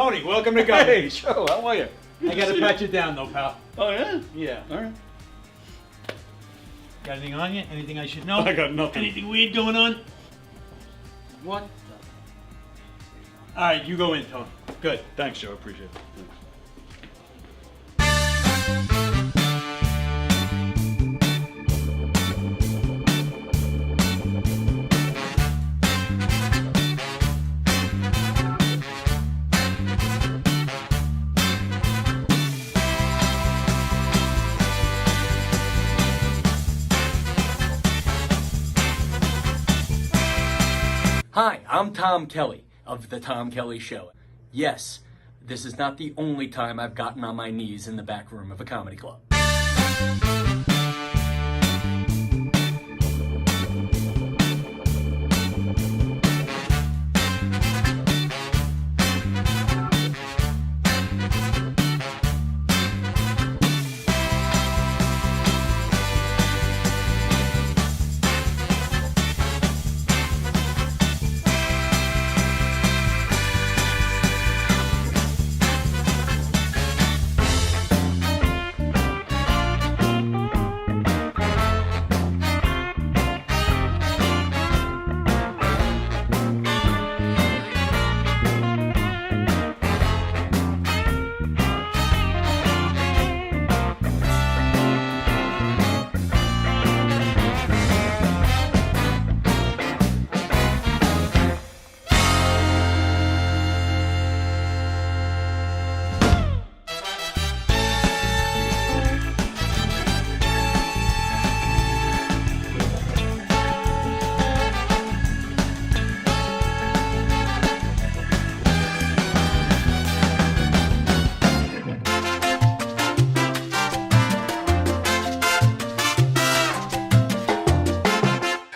Tony, welcome to Gun. Hey, Joe, how are you? I gotta pat you down though, pal. Oh, yeah? Yeah. All right. Got anything on you? Anything I should know? I got nothing. Anything weird going on? What? All right, you go in, Tony. Good. Thanks, Joe. Appreciate it. Thanks. Hi, I'm Tom Kelly of The Tom Kelly Show. Yes, this is not the only time I've gotten on my knees in the back room of a comedy club.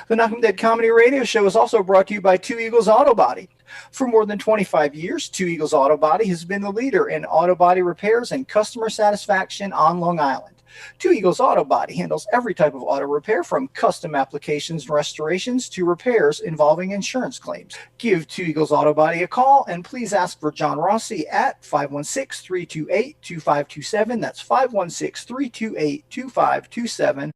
The Knockem Dead Comedy Radio Show is also brought to you by Two Eagles Auto Body. For more than 25 years, Two Eagles Auto Body has been the leader in auto body repairs and customer satisfaction on Long Island. Two Eagles Auto Body handles every type of auto repair, from custom applications and restorations to repairs involving insurance claims. Give Two Eagles Auto Body a call and please ask for John Rossi at 516-328-2527. That's 516-328-2527.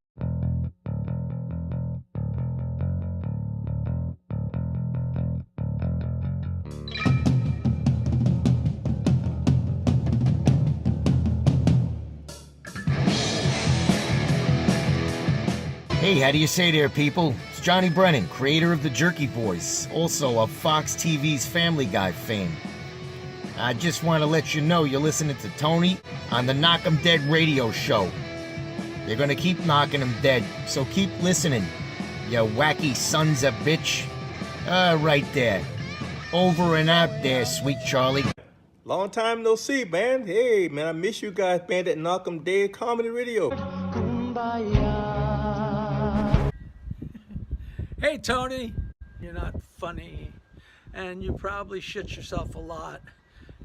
Hey, how do you say there, people? It's Johnny Brennan, creator of the Jerky Boys, also of Fox TV's Family Guy fame. I just want to let you know you're listening to Tony on the Knockem Dead radio show. They're gonna keep knocking them dead, so keep listening, you wacky sons of bitch. Right there. Over and out there, sweet Charlie. Long time no see, man. Hey, man, I miss you guys, man, at Knockem Dead Comedy Radio. Hey, Tony, you're not funny, and you probably shit yourself a lot,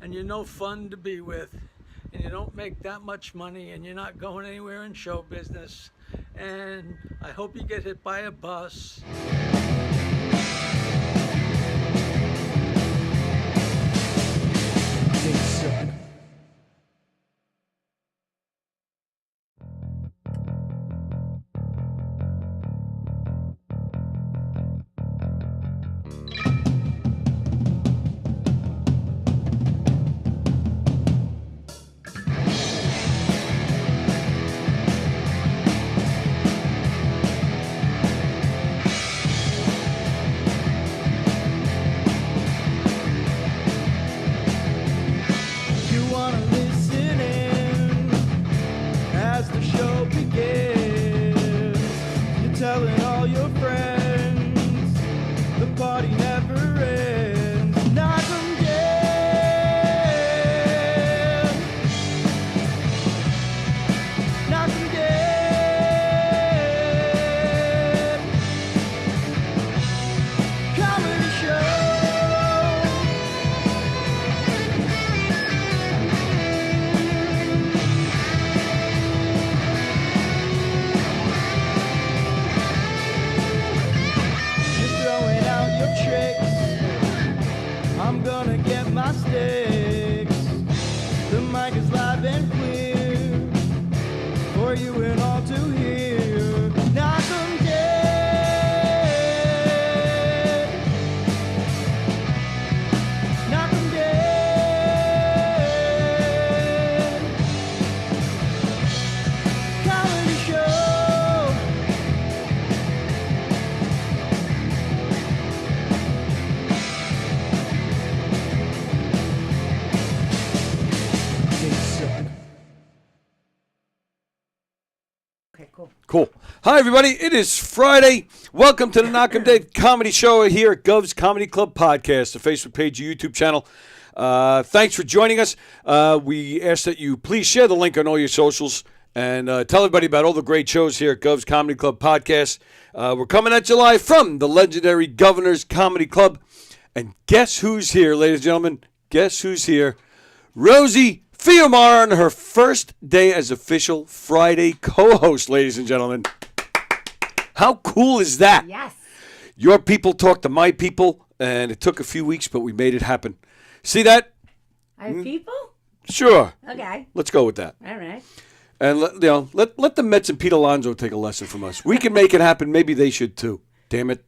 and you're no fun to be with, and you don't make that much money, and you're not going anywhere in show business, and I hope you get hit by a bus. Cool. Hi, everybody. It is Friday. Welcome to the Knockem Day Comedy Show here at Gov's Comedy Club Podcast, the Facebook page, YouTube channel. Thanks for joining us. We ask that you please share the link on all your socials and tell everybody about all the great shows here at Gov's Comedy Club Podcast. We're coming at you live from the legendary Governor's Comedy Club. And guess who's here, ladies and gentlemen? Guess who's here? Rosie Fiumara on her first day as official Friday co-host, ladies and gentlemen. How cool is that? Yes. Your people talk to my people, and it took a few weeks, but we made it happen. See that? I have people? Sure. Okay. Let's go with that. All right. And let the Mets and Pete Alonso take a lesson from us. We can make it happen. Maybe they should too. Damn it.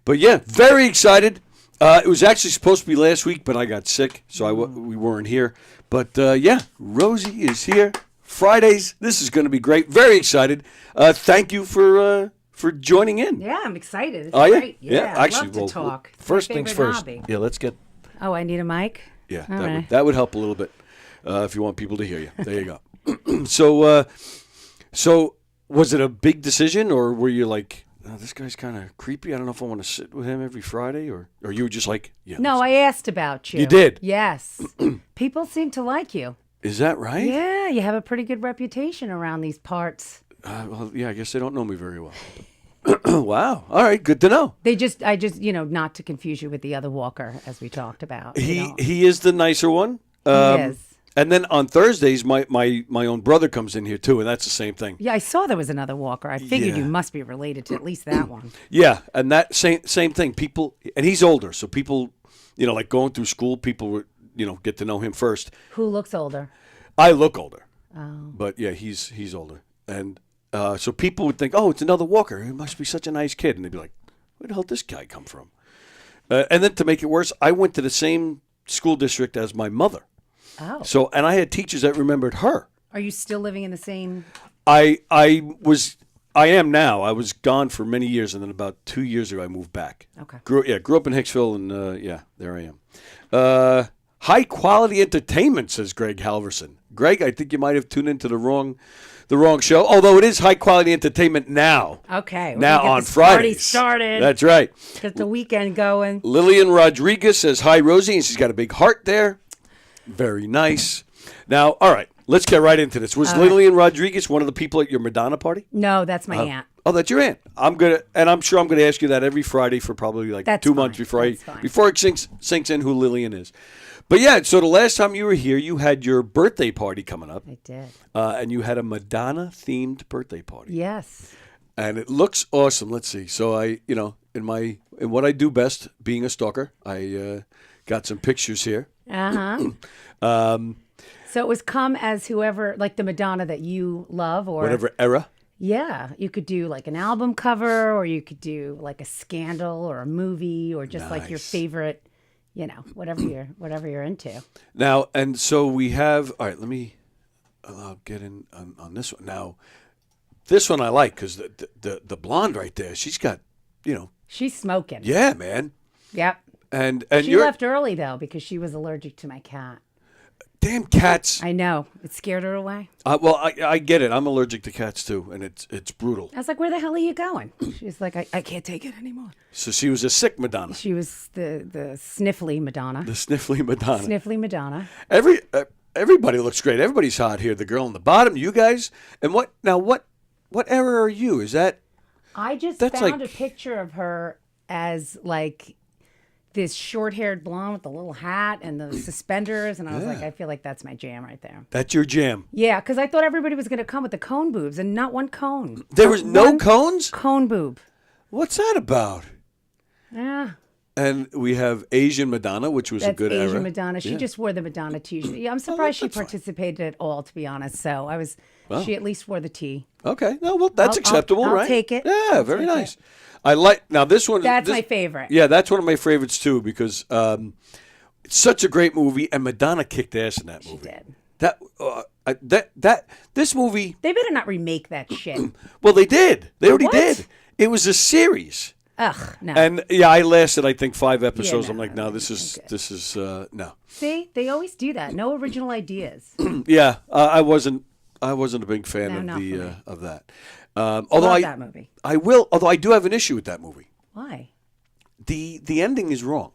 But yeah, very excited. It was actually supposed to be last week, but I got sick, so we weren't here. But yeah, Rosie is here. Fridays. This is going to be great. Very excited. Thank you for joining in. Yeah, I'm excited. It's Are you? great. Yeah, I actually, love to talk. It's first my things favorite first. hobby. Yeah, let's get. Oh, I need a mic? Yeah, All right. that would help a little bit if you want people to hear you. There you go. So was it a big decision, or were you like, oh, this guy's kind of creepy. I don't know if I want to sit with him every Friday, or you were just like, yeah. No, I asked about you. You did? Yes. People seem to like you. Is that right? Yeah, you have a pretty good reputation around these parts. Well, yeah, I guess they don't know me very well. Wow. All right. Good to know. I just, not to confuse you with the other Walker, as we talked about. He is the nicer one. He is. And then on Thursdays, my own brother comes in here too, and that's the same thing. Yeah, I saw there was another Walker. I figured Yeah. you must be related to at least that one. Yeah, and that same thing. People, and he's older, so people, like going through school, people would, get to know him first. Who looks older? I look older, Oh. but yeah, he's older, and so people would think, oh, it's another Walker. He must be such a nice kid, and they'd be like, where the hell did this guy come from? And then to make it worse, I went to the same school district as my mother. Oh. So, and I had teachers that remembered her. Are you still living in the same? I am now. I was gone for many years, and then about 2 years ago, I moved back. Okay. Grew up in Hicksville, and yeah, there I am. High quality entertainment, says Greg Halverson. Greg, I think you might have tuned into the wrong show. Although it is high quality entertainment now. Okay. Now on this Fridays. party started. That's right. Get the weekend going. Lillian Rodriguez says hi, Rosie, and she's got a big heart there. Very nice. Now, all right, let's get right into this. Was Lillian Rodriguez one of the people at your Madonna party? No, that's my aunt. Oh, that's your aunt. I'm sure I'm gonna ask you that every Friday for probably like That's 2 fine. months before That's it sinks in who Lillian is. But yeah, so the last time you were here, you had your birthday party coming up. I did. And you had a Madonna themed birthday party. Yes. And it looks awesome. Let's see. So I, in what I do best, being a stalker, I got some pictures here. So it was come as whoever, like the Madonna that you love, or Whatever era. Yeah, you could do like an album cover, or you could do like a scandal or a movie, or just like your Nice. favorite, whatever you're into. Now, and so we have. All right, I'll get in on this one. Now, this one I like because the blonde right there, she's got, She's smoking. yeah, man. Yep. And She you're left early though because she was allergic to my cat. damn cats. I know. It scared her away. Well, I get it. I'm allergic to cats too, and it's brutal. I was like, "Where the hell are you going?" She's like, "I can't take it anymore." So she was a sick Madonna, She was the sniffly Madonna. the sniffly Madonna. Sniffly Madonna. Everybody looks great. Everybody's hot here. The girl on the bottom, you guys. And what era are you? Is that? I just That's found like- a picture of her as like this short-haired blonde with the little hat and the suspenders, and I was like, I feel like that's my jam right there. That's your jam. Yeah, because I thought everybody was going to come with the cone boobs, and not one cone. There was Not no one cones? Cone boob. What's that about? Yeah. And we have Asian Madonna, which was That's a good Asian era. Madonna. She Yeah. just wore the Madonna t-shirt. Yeah, I'm surprised she that's fine. participated at all, to be honest. So she at least wore the tee. Okay. No, well, that's acceptable, I'll right? take it. Yeah, I'll very take nice. it. I like, now this one. That's my favorite. Yeah, that's one of my favorites too because it's such a great movie and Madonna kicked ass in that movie. She did. This movie, They better not remake that shit. well, they did. They already What? did. It was a series. Ugh, no. And yeah, I lasted, I think, 5 episodes. no, I'm like, no, no, this is no. See, they always do that. No original ideas. Yeah, I wasn't I wasn't a big fan No, of not for me. of that. Although Love that movie. although I do have an issue with that movie. Why? The ending is wrong.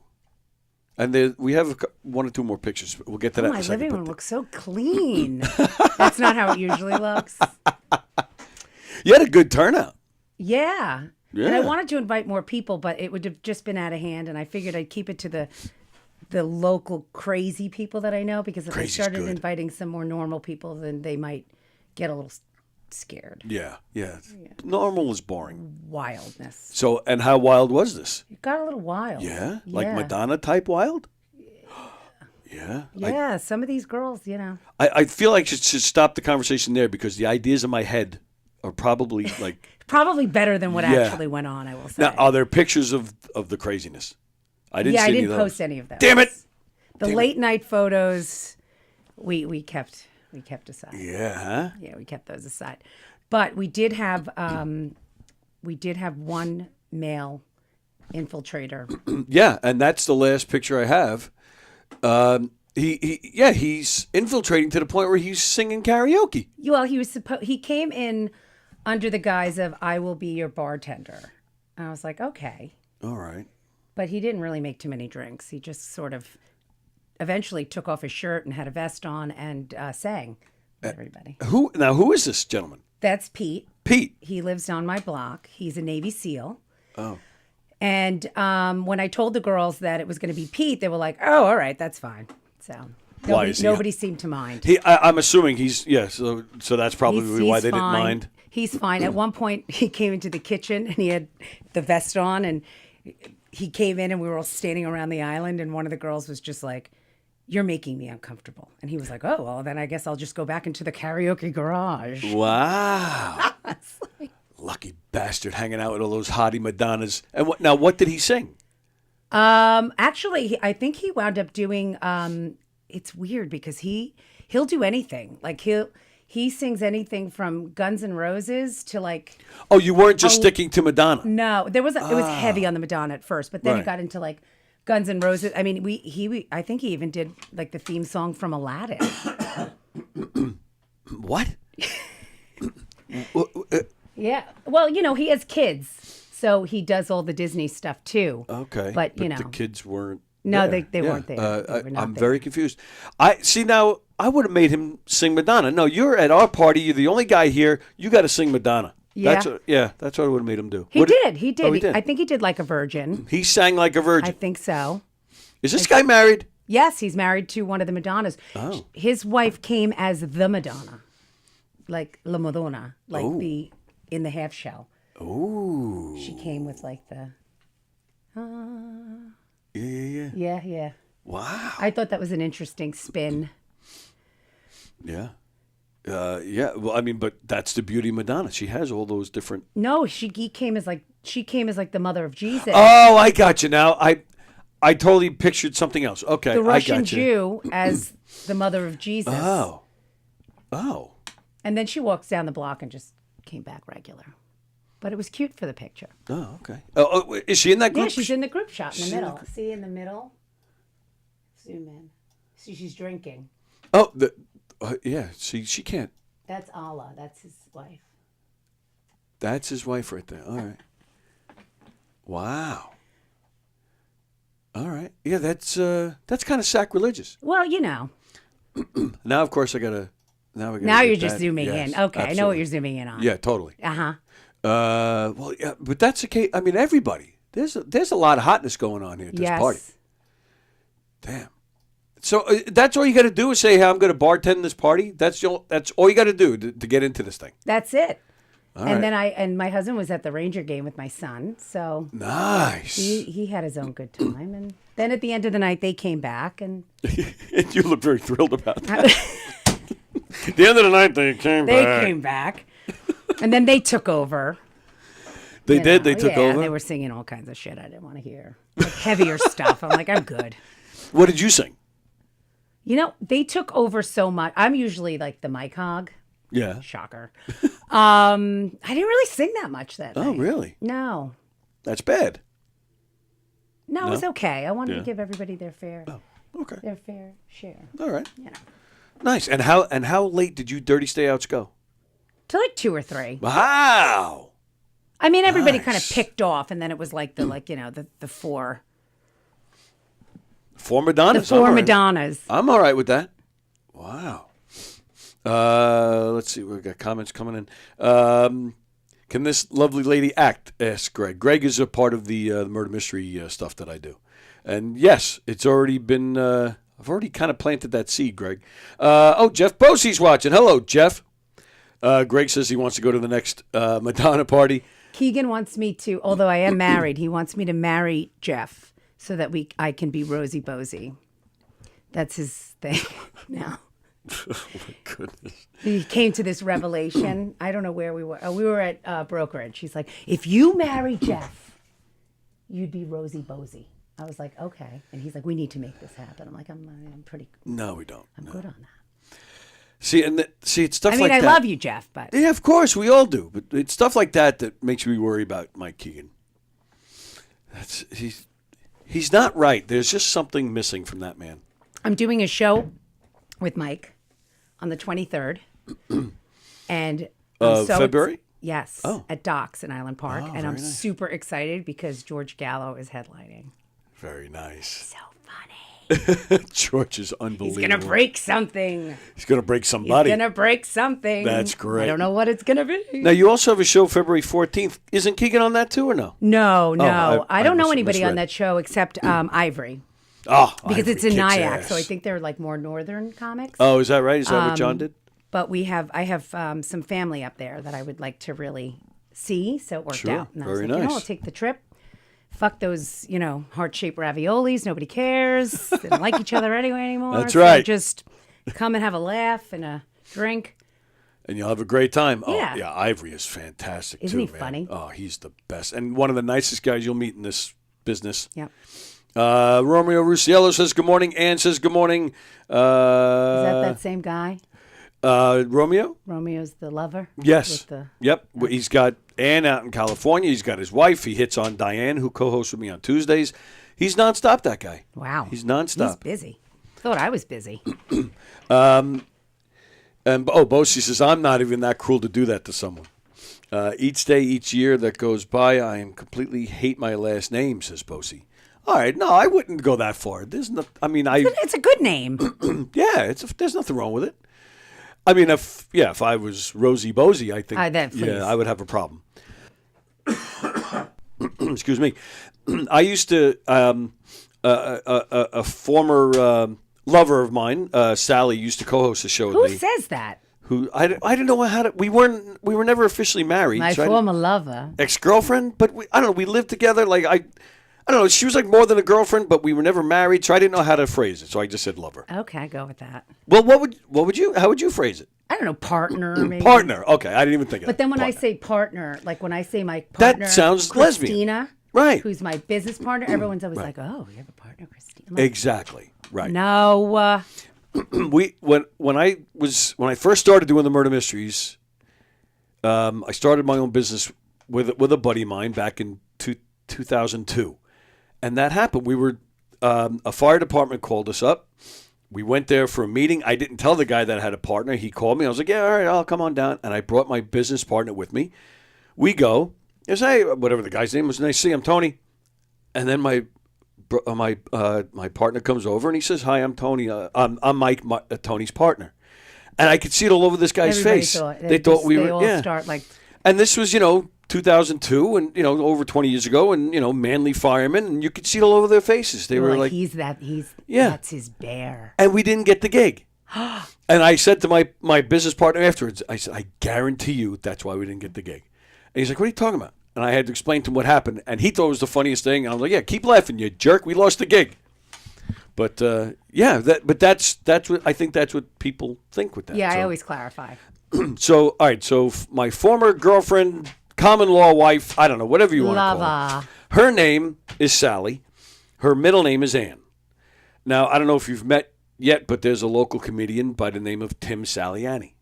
And we have one or two more pictures. We'll get to that in My a second. living room looks so clean. That's not how it usually looks. You had a good turnout. Yeah. Yeah. And I wanted to invite more people, but it would have just been out of hand. And I figured I'd keep it to the local crazy people that I know, because if Crazy's I started good. inviting some more normal people, then they might get a little scared. Yeah. Normal is boring. Wildness. So, and how wild was this? It got a little wild. Yeah? Like Madonna type wild? Yeah. Yeah, some of these girls, I feel like I should stop the conversation there, because the ideas in my head are probably like... Probably better than what Yeah. actually went on, I will say. Now, are there pictures of the craziness? I didn't see I any didn't of those. post any of those. Damn it! The late night photos, we kept aside. Yeah, huh? Yeah, we kept those aside. But we did have one male infiltrator. Yeah, and that's the last picture I have. He's infiltrating to the point where he's singing karaoke. Well, he came in under the guise of "I will be your bartender." And I was like, okay. All right. But he didn't really make too many drinks. He just sort of eventually took off his shirt and had a vest on and sang for everybody. Who is this gentleman? That's Pete. Pete. He lives on my block. He's a Navy SEAL. Oh. And when I told the girls that it was going to be Pete, they were like, "Oh, all right, that's fine." So Why is he- nobody seemed to mind. I'm assuming he's so that's probably why they didn't fine. mind. He's fine. At one point, he came into the kitchen and he had the vest on, and he came in and we were all standing around the island, and one of the girls was just like, "You're making me uncomfortable." And he was like, "Oh, well, then I guess I'll just go back into the karaoke garage." Wow. Lucky bastard, hanging out with all those hottie Madonnas. And what did he sing? Actually, I think he wound up doing. It's weird because he'll do anything. Like he sings anything from Guns N' Roses to like. Oh, you weren't just sticking to Madonna. No, it was heavy on the Madonna at first, but then Right. it got into like Guns N' Roses. I mean, I think he even did like the theme song from Aladdin. What? Yeah. Well, he has kids, so he does all the Disney stuff too. Okay. But the kids weren't. No, there. they weren't there. They were not I'm there. very confused. I see now. I would have made him sing Madonna. No, you're at our party. You're the only guy here. You got to sing Madonna. Yeah. That's what I would have made him do. He What did. He did. Oh, he did. I think he did like a virgin. He sang like a I virgin. think so. Is this guy married? Yes, he's married to one of the Madonnas. Oh. His wife came as the Madonna, like La Madonna, like in the half shell. Oh. She came with like the. Yeah. Yeah. Wow. I thought that was an interesting spin. Yeah. Yeah. Well, I mean, but that's the beauty of Madonna. She has all those different. No, she came as like the mother of Jesus. Oh, I got you now. I totally pictured something else. Okay, the Russian I got you. Jew as the mother of Jesus. Oh. And then she walks down the block and just came back regular. But it was cute for the picture. Oh, okay. Oh, is she in that group? Yeah, she's in the group shot in She's the in the middle. See in the middle? Zoom in. See, she's drinking. Oh, yeah. See, she can't. That's Allah. That's his wife. That's his wife right there. All right. Wow. All right. Yeah, that's kind of sacrilegious. Well, Now, of course, I gotta. Now you're just zooming in. Okay, I know what you're zooming in on. Yeah, totally. Uh-huh. Well, yeah, but that's the case. I mean, everybody. There's a lot of hotness going on here at this party. Damn. So that's all you got to do is say, "Hey, I'm going to bartend this party." That's all you got to do to get into this thing. That's it. All and right. then my husband was at the Ranger game with my son, so Nice. he had his own good time. And then at the end of the night, they came back, and And you look very thrilled about that. At the end of the night, they came back, and then they took over. They You did. know, They took yeah, over. And they were singing all kinds of shit I didn't want to hear, like heavier stuff. I'm like, I'm good. What did you sing? They took over so much. I'm usually like the mic hog. Yeah. Shocker. I didn't really sing that much that night. Oh, really? No. That's bad. No, it was okay. I wanted Yeah. to give everybody their fair Okay. share. All right. Nice. And how late did you Dirty Stay Outs go? To like 2 or 3. Wow. I mean, everybody kind of Nice. picked off, and then it was like the the 4. Four Madonnas. The 4 Madonnas. I'm all right with that. Wow. Let's see. We've got comments coming in. Can this lovely lady act? Asked Greg. Greg is a part of the murder mystery stuff that I do. And yes, it's already been, I've already kind of planted that seed, Greg. Jeff Bosey's watching. Hello, Jeff. Greg says he wants to go to the next Madonna party. Keegan wants me to, although I am married, he wants me to marry Jeff so that I can be Rosie Bosey. That's his thing now. Oh, my goodness. He came to this revelation. I don't know where we were. Oh, we were at brokerage. He's like, if you marry Jeff, you'd be Rosie Bosey. I was like, okay. And he's like, we need to make this happen. I'm like, I'm pretty. No, we don't. I'm good on that. See, it's stuff I mean, like I that. love you, Jeff, but Yeah, of course, we all do. But it's stuff like that that makes me worry about Mike Keegan. He's not right. There's just something missing from that man. I'm doing a show with Mike on the 23rd, and I'm so February? Yes, Oh. at Docks in Island Park, and I'm very nice. super excited because George Gallo is headlining. Very nice. So funny. George is unbelievable. He's gonna break something. He's gonna break somebody. He's gonna break something. That's great. I don't know what it's gonna be. Now you also have a show February 14th. Isn't Keegan on that too, or no? No, I don't know mis- anybody on misread. that show except Ivory, Oh, because Ivory it's in kicks Nyack, ass. so I think they're like more northern comics. Oh, is that right? Is that what John did? But I have some family up there that I would like to really see, so it worked Sure, out. And I was very like, nice. I'll take the trip. Fuck those, heart-shaped raviolis. Nobody cares. They don't like each other anyway anymore. That's so right. Just come and have a laugh and a drink. And you'll have a great time. Oh, Yeah. yeah, Ivory is fantastic Isn't too, he man. funny? Oh, he's the best. And one of the nicest guys you'll meet in this business. Yep. Romeo Rusiello says good morning. Ann says good morning. Is that same guy? Romeo? Romeo's the lover? Yes. With the, Yep. Well, he's got Ann out in California. He's got his wife. He hits on Diane, who co-hosts with me on Tuesdays. He's nonstop, that guy. wow. He's nonstop. He's busy. Thought I was busy. And Bosie says, I'm not even that cruel to do that to someone. Each day, each year that goes by, I am completely hate my last name, says Bosie. All right, no, I wouldn't go that far. There's no, I mean, It's a good name. yeah, there's nothing wrong with it. I mean, if I was Rosie Bosey, I think, Please. I would have a problem. Excuse me. I used to, a former lover of mine, Sally, used to co-host a show with Who me. says that? Who I didn't know how to. We were never officially married. My so former lover. ex-girlfriend, but I don't know. We lived together. Like I don't know. She was like more than a girlfriend, but we were never married, so I didn't know how to phrase it. So I just said lover. Okay, go with that. Well, what would you? How would you phrase it? I don't know, partner maybe. Partner. Okay, I didn't even think of But it. then when Partner. I say partner, like when I say my That partner, sounds lesbian. Christina, Right. who's my business partner, everyone's always like, "Oh, you have a partner, Christina." I'm like, Exactly. Right. no, When I first started doing the murder mysteries, I started my own business with a buddy of mine back in 2002, and that happened. We were a fire department called us up. We went there for a meeting. I didn't tell the guy that I had a partner. He called me. I was like, "Yeah, all right, I'll come on down." And I brought my business partner with me. We go. He says, "Hey, whatever the guy's name was, nice to see you. I'm Tony." And then my partner comes over and he says, "Hi, I'm Tony. I'm Mike, Tony's partner." And I could see it all over this guy's everybody face. thought They thought we they were all yeah. start like, And this was 2002, and over 20 years ago, and manly firemen, and you could see it all over their faces. They were like, he's Yeah. that's his bear. and we didn't get the gig. And I said to my business partner afterwards, I said, "I guarantee you that's why we didn't get the gig." And he's like, "What are you talking about?" And I had to explain to him what happened, and he thought it was the funniest thing. And I was like, "Yeah, keep laughing, you jerk. We lost the gig." But that's what I think. That's what people think with that. Yeah, So- I always clarify. So, all right. So, my former girlfriend, common law wife, I don't know, whatever you want to call Lava. her. Her name is Sally. Her middle name is Ann. Now, I don't know if you've met yet, but there's a local comedian by the name of Tim Saliani.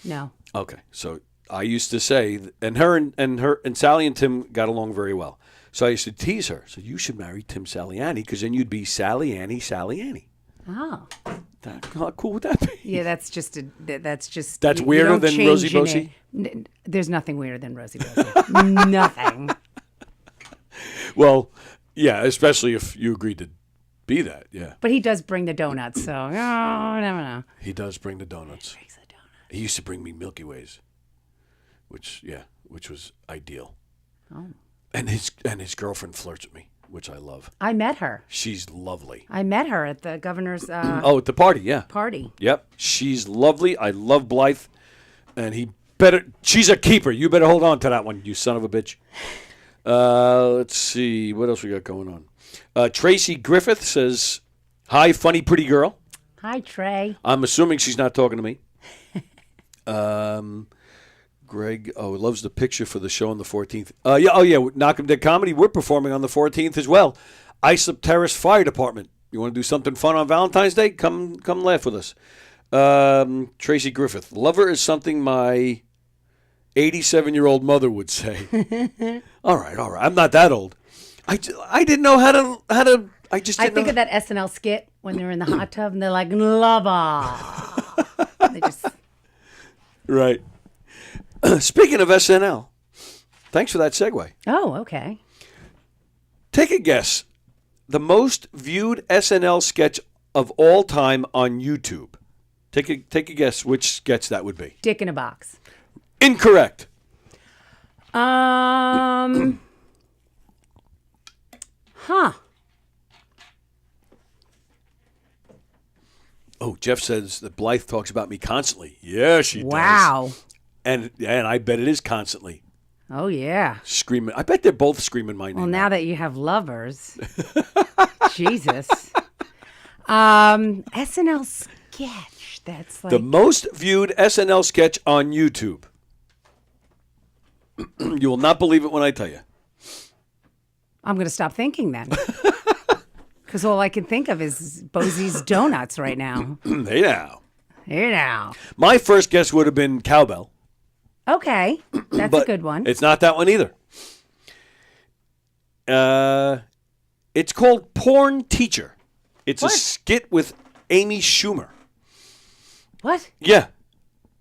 No, Okay, so I used to say, and Sally and Tim got along very well. So I used to tease her. So you should marry Tim Saliani because then you'd be Sally Annie. oh, How cool would that be? Yeah, that's just That's you weirder don't than change Rosie in Bosie? There's nothing weirder than Rosie Bosie. Nothing. Well, yeah, especially if you agreed to be that. Yeah, But he does bring the donuts, so I never know. he does bring the donuts. He used to bring me Milky Ways, which was ideal. Oh. And his girlfriend flirts with me, which I love. I met her. She's lovely. I met her at the governor's Oh, at the party, yeah. party. Yep. She's lovely. I love Blythe. And she's a keeper. You better hold on to that one, you son of a bitch. Let's see. What else we got going on? Tracy Griffith says, hi, funny pretty girl. Hi, Trey. I'm assuming she's not talking to me. Greg, loves the picture for the show on the 14th. Knockem Dead Comedy. We're performing on the 14th as well. Islip Terrace Fire Department. You want to do something fun on Valentine's Day? Come laugh with us. Tracy Griffith. Lover is something my 87-year-old mother would say. All right. I'm not that old. I didn't know how to. I think of that SNL skit when they're in the hot tub and they're like, lover. They just. Right. Speaking of SNL, thanks for that segue. Oh, okay. Take a guess. The most viewed SNL sketch of all time on YouTube. Take a guess which sketch that would be. Dick in a box. Incorrect. Huh. Oh, Jeff says that Blythe talks about me constantly. Yeah, she does. Wow. And I bet it is constantly. Oh, yeah. Screaming. I bet they're both screaming my name. Well, now that you have lovers. Jesus. SNL sketch. That's like. The most viewed SNL sketch on YouTube. You will not believe it when I tell you. I'm going to stop thinking then. Because all I can think of is Bosie's Donuts right now. Hey now. My first guess would have been Cowbell. Okay. That's a good one. It's not that one either. It's called Porn Teacher. It's a skit with Amy Schumer. What? Yeah.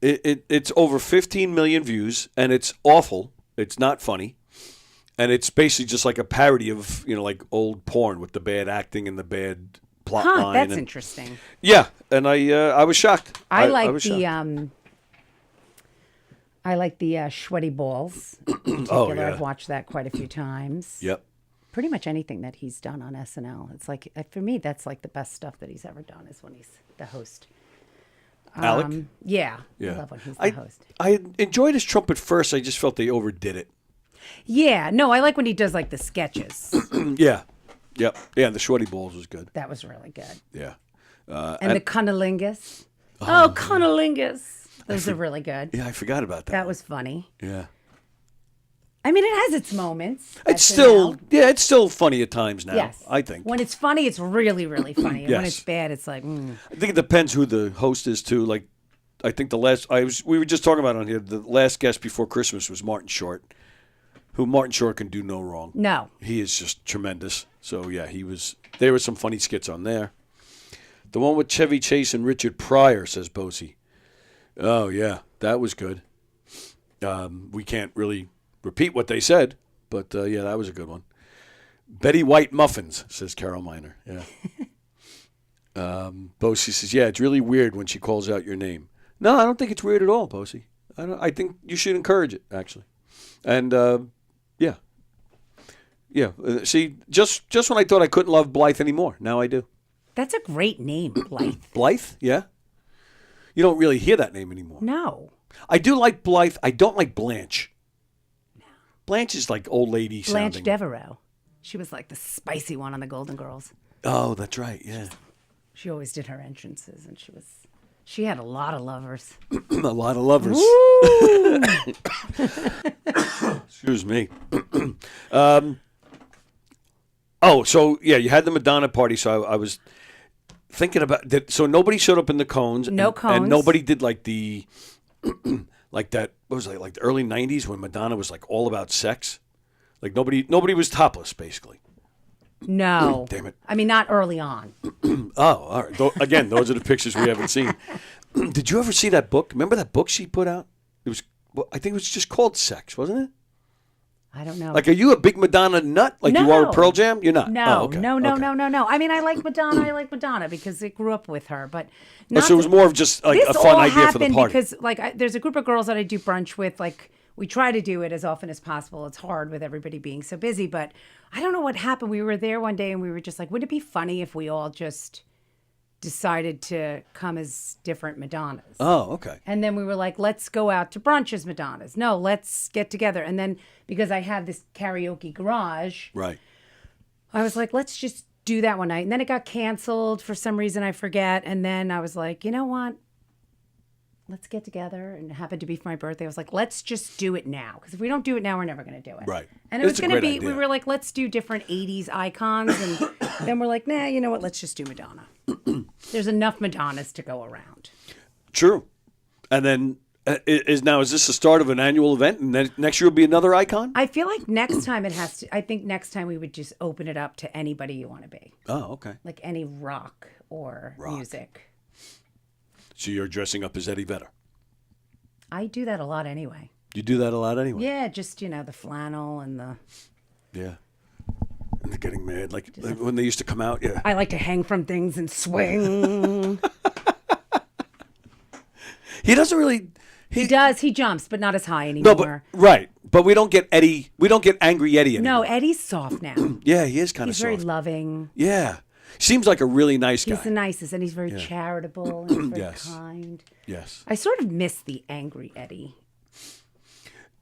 It's over 15 million views, and it's awful. It's not funny. And it's basically just like a parody of, like old porn with the bad acting and the bad plot line. That's interesting. Yeah, and I was shocked. I like the Sweaty Balls. In particular, I've watched that quite a few times. Yep. Pretty much anything that he's done on SNL. It's like, for me, that's like the best stuff that he's ever done is when he's the host. Alec? Yeah. I love when he's the host. I enjoyed his Trump at first. I just felt they overdid it. Yeah. No, I like when he does like the sketches. Yeah. Yep. Yeah, the Sweaty Balls was good. That was really good. Yeah. And the Cunnilingus. Oh, Cunnilingus. Those are really good. Yeah, I forgot about that. That was funny. Yeah. I mean, it has its moments. It's still funny at times now. Yes. I think. When it's funny, it's really, really funny. And Yes. when it's bad, it's like, I think it depends who the host is too. Like, I think we were just talking about on here. The last guest before Christmas was Martin Short, who Martin Short can do no wrong. No. He is just tremendous. So yeah, there were some funny skits on there. The one with Chevy Chase and Richard Pryor, says Bosie. Oh yeah, that was good. We can't really repeat what they said, but yeah, that was a good one. Betty White muffins, says Carol Miner. Yeah. Bosie says, yeah, it's really weird when she calls out your name. No, I don't think it's weird at all, Bosie. I think you should encourage it, actually. And yeah. See, just when I thought I couldn't love Blythe anymore, now I do. that's a great name, Blythe. Blythe, yeah. You don't really hear that name anymore. No. I do like Blythe. I don't like Blanche. No. Blanche is like old lady Blanche sounding. Devereaux. She was like the spicy one on the Golden Girls. Oh, that's right. Yeah. She always did her entrances, and she had a lot of lovers. A lot of lovers. Excuse me. So yeah, you had the Madonna party. So I was thinking about that. So nobody showed up in the cones. No cones. And nobody did like the like that. What was it, like the early '90s when Madonna was like all about sex? Like nobody was topless basically. No. Damn it. I mean, not early on. Oh, all right. Again, those are the pictures we haven't seen. Did you ever see that book? Remember that book she put out? It was, well, I think it was just called Sex, wasn't it? I don't know. Like, are you a big Madonna nut? Like you are a Pearl Jam? You're not? No, Oh, okay. no. Okay. I mean, I like Madonna because I grew up with her, but Oh, so it was more of just like this a fun all idea for the happened party. because there's a group of girls that I do brunch with. Like we try to do it as often as possible. It's hard with everybody being so busy, but I don't know what happened. We were there one day and we were just like, wouldn't it be funny if we all just decided to come as different Madonnas? Oh, okay. And then we were like, let's go out to brunch as Madonnas. No, let's get together. And then because I have this karaoke garage, Right. I was like, let's just do that one night. And then it got canceled for some reason, I forget. And then I was like, you know what? Let's get together. And it happened to be for my birthday. I was like, let's just do it now. Because if we don't do it now, we're never going to do it. Right. And it It's was a going to great be, we idea. were like, let's do different 80s icons. And then we're like, nah, you know what? Let's just do Madonna. There's enough Madonnas to go around. True. And then is this the start of an annual event? And then next year will be another icon? I feel like next time I think next time we would just open it up to anybody you want to be. Oh, okay. Like any rock or music. So you're dressing up as Eddie Vedder. I do that a lot anyway. You do that a lot anyway? Yeah, just, the flannel and the... Yeah. And they're getting mad. Like when they used to come out, yeah. I like to hang from things and swing. He doesn't really... He does. He jumps, but not as high anymore. No, but right. But we don't get Eddie. We don't get angry Eddie anymore. No, Eddie's soft now. Yeah, he is kind of He's soft. very loving. Yeah. Seems like a really nice guy. He's the nicest, and he's very charitable, and he's very Yes. kind. Yes. I sort of miss the angry Eddie.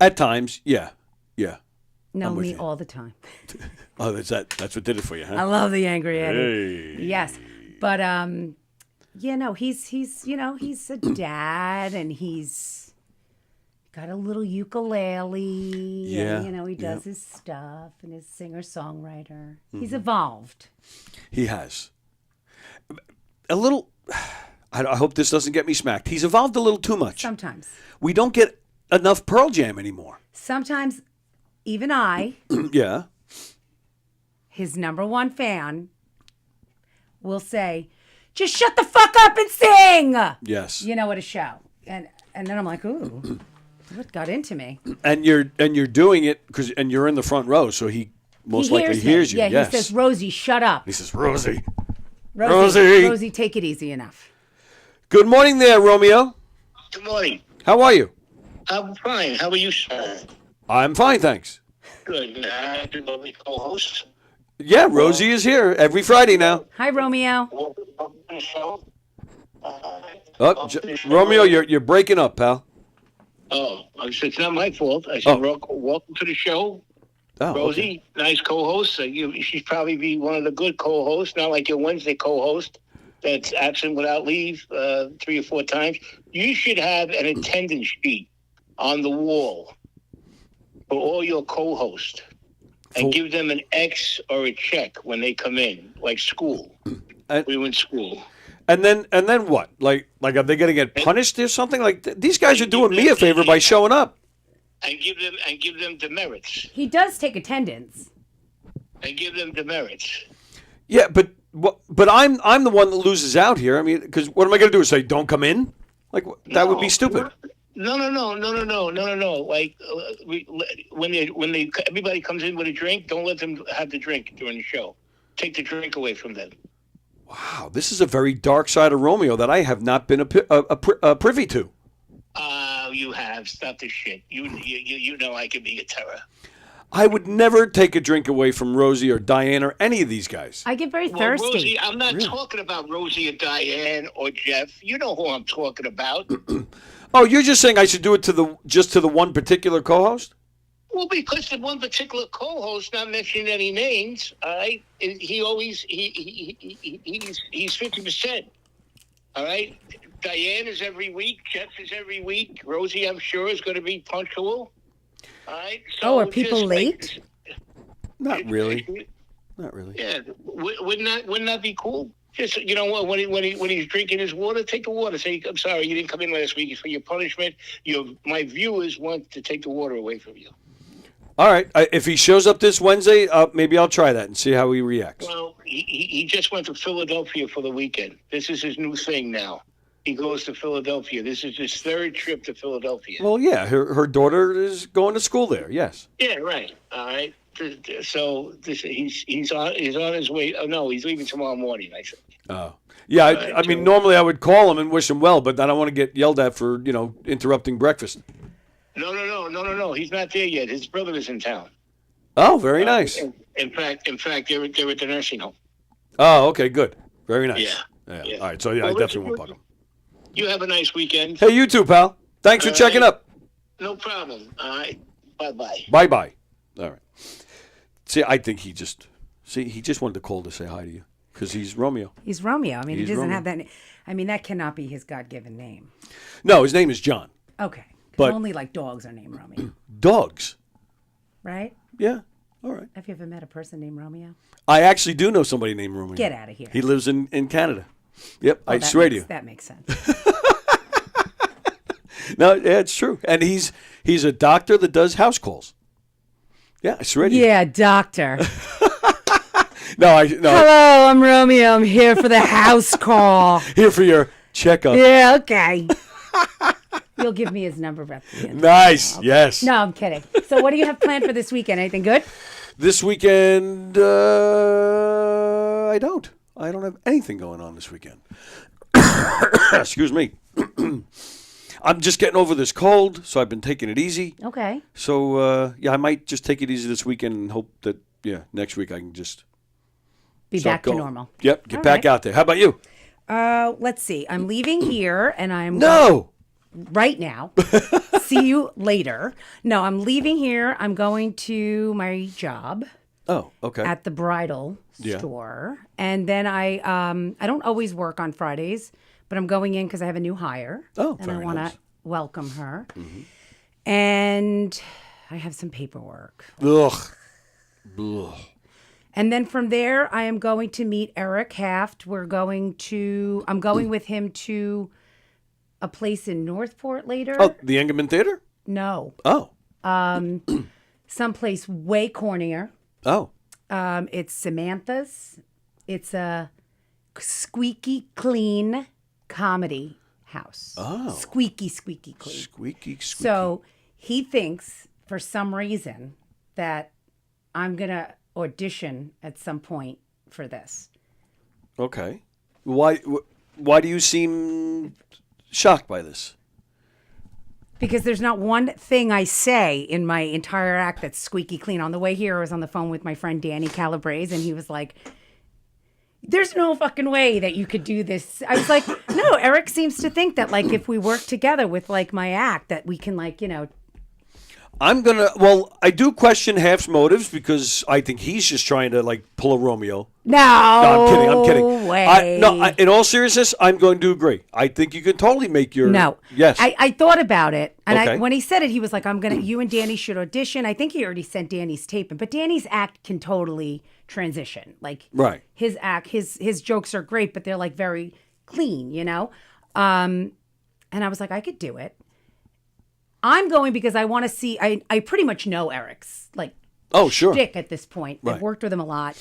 At times, yeah. Yeah. No, I'm with me you. all the time. Oh, that's what did it for you, huh? I love the angry Eddie. Hey. Yes, but he's a dad, and he's got a little ukulele. Yeah, And, he does his stuff, and his singer-songwriter. He's evolved. He has. A little... I hope this doesn't get me smacked. He's evolved a little too much. Sometimes. We don't get enough Pearl Jam anymore. Sometimes, even I, Yeah. his number one fan, will say, "Just shut the fuck up and sing." Yes. At a show, and then I'm like, "Ooh, what got into me?" And you're doing it and you're in the front row, so he most likely me. hears you. Yeah, yes. he says, "Rosie, shut up." He says, Rosie. Rosie, take it easy enough. Good morning there, Romeo. Good morning. How are you? I'm fine. How are you, sir? I'm fine, thanks. Good. Good lovely co-host. Yeah, Rosie is here every Friday now. Hi, Romeo. Welcome to the show. Romeo, you're breaking up, pal. Oh, I said, it's not my fault. I said, Oh. welcome to the show. Oh, Rosie, nice co-host. She's probably be one of the good co-hosts, not like your Wednesday co-host that's absent without leave 3 or 4 times. You should have an attendance sheet on the wall for all your co-hosts and give them an X or a check when they come in, like school. We went to school. And then what? Like are they going to get punished or something? Like these guys are doing me a favor by showing up. And give them demerits. He does take attendance. And give them demerits. Yeah, but I'm the one that loses out here. I mean, because what am I going to do? Say don't come in? Like that would be stupid. No. Like when everybody comes in with a drink, don't let them have the drink during the show. Take the drink away from them. Wow, this is a very dark side of Romeo that I have not been a privy to. You have. Stop this shit. You know I can be a terror. I would never take a drink away from Rosie or Diane or any of these guys. I get very Well, thirsty. Rosie, I'm not talking about Rosie or Diane or Jeff. You know who I'm talking about. Oh, you're just saying I should do it to the one particular co-host? Well, because the one particular co-host, not mentioning any names, all right, he's 50%. All right? Diane is every week. Jeff is every week. Rosie, I'm sure, is going to be punctual. All right? So are people late? Not really. Not really. Yeah. Wouldn't that be cool? Just, you know what, when he's drinking his water, take the water. Say, I'm sorry, you didn't come in last week. For your punishment, my viewers want to take the water away from you. All right. If he shows up this Wednesday, maybe I'll try that and see how he reacts. Well, he just went to Philadelphia for the weekend. This is his new thing now. He goes to Philadelphia. This is his third trip to Philadelphia. Well, yeah, her daughter is going to school there. Yes. Yeah, right. All right. So he's on his way. Oh no, he's leaving tomorrow morning, I think. Oh. Yeah, I mean, normally I would call him and wish him well, but I don't want to get yelled at for, interrupting breakfast. No. He's not there yet. His brother is in town. Oh, very nice. In fact, they're at the nursing home. Oh, okay, good. Very nice. Yeah. All right, so yeah, Well, I definitely won't bug him. You have a nice weekend. Hey, you too, pal. Thanks for checking up. No problem. All right. Bye-bye. Bye-bye. All right. See, I think he just wanted to call to say hi to you because he's Romeo. He's Romeo. I mean, he He's doesn't Romeo. have that. I mean, that cannot be his God-given name. No, his name is John. Okay. But- Only like dogs are named Romeo, Dogs. right? Yeah. All right. Have you ever met a person named Romeo? I actually do know somebody named Romeo. Get out of here. He lives in Canada. Yep, Oh, I that swear to makes- you. That makes sense. No, yeah, it's true. And he's a doctor that does house calls. Yeah, I swear to you. Yeah, doctor. No. Hello, I'm Romeo. I'm here for the house call. Here for your checkup. Yeah, okay. You'll give me his number at the end. Nice. Yes. No, I'm kidding. So what do you have planned for this weekend? Anything good? This weekend, I don't have anything going on this weekend. Excuse me. I'm just getting over this cold, so I've been taking it easy. Okay. So, I might just take it easy this weekend and hope that, next week I can just Be start back to going. normal. Yep, get All back right. out there. How about you? Let's see. I'm leaving here, and I'm No. right now. See you later. No, I'm leaving here. I'm going to my job Oh, okay. at the bridal Yeah. store, and then I don't always work on Fridays, but I'm going in because I have a new hire. Oh, and I very want to nice. welcome her. And I have some paperwork. Ugh. Ugh. And then from there, I am going to meet Eric Haft. I'm going with him to a place in Northport later. Oh, the Engelman Theater? No. Oh. Someplace way cornier. Oh. It's Samantha's. It's a squeaky clean comedy house. Oh. Squeaky clean. Squeaky. So he thinks for some reason that I'm going to audition at some point for this. Okay. Why do you seem shocked by this? Because there's not one thing I say in my entire act that's squeaky clean. On the way here, I was on the phone with my friend Danny Calabrese, and he was like, there's no fucking way that you could do this. I was like, no, Eric seems to think that, like, if we work together with, like, my act, that we can, like, I do question Half's motives because I think he's just trying to, like, pull a Romeo. No, I'm kidding. Way. In all seriousness, I'm going to agree. I think you can totally make your... No. Yes. I thought about it. And Okay. when he said it, he was like, you and Danny should audition. I think he already sent Danny's tape in, but Danny's act can totally transition. Like, Right. his act, his jokes are great, but they're like very clean, And I was like, I could do it. I'm going because I want to see, I pretty much know Eric's, like, Oh, sure. shtick at this point. Right. I've worked with him a lot.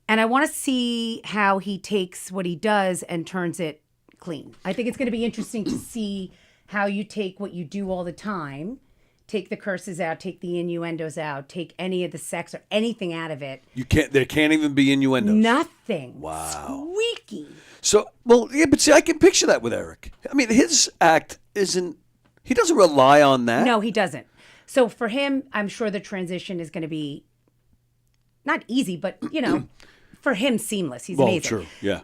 And I want to see how he takes what he does and turns it clean. I think it's going to be interesting to see how you take what you do all the time, take the curses out, take the innuendos out, take any of the sex or anything out of it. There can't even be innuendos. Nothing. Wow. Squeaky. So, but see, I can picture that with Eric. I mean, his act isn't... He doesn't rely on that. No, he doesn't. So for him, I'm sure the transition is going to be not easy, but, for him, seamless. He's amazing. True, yeah.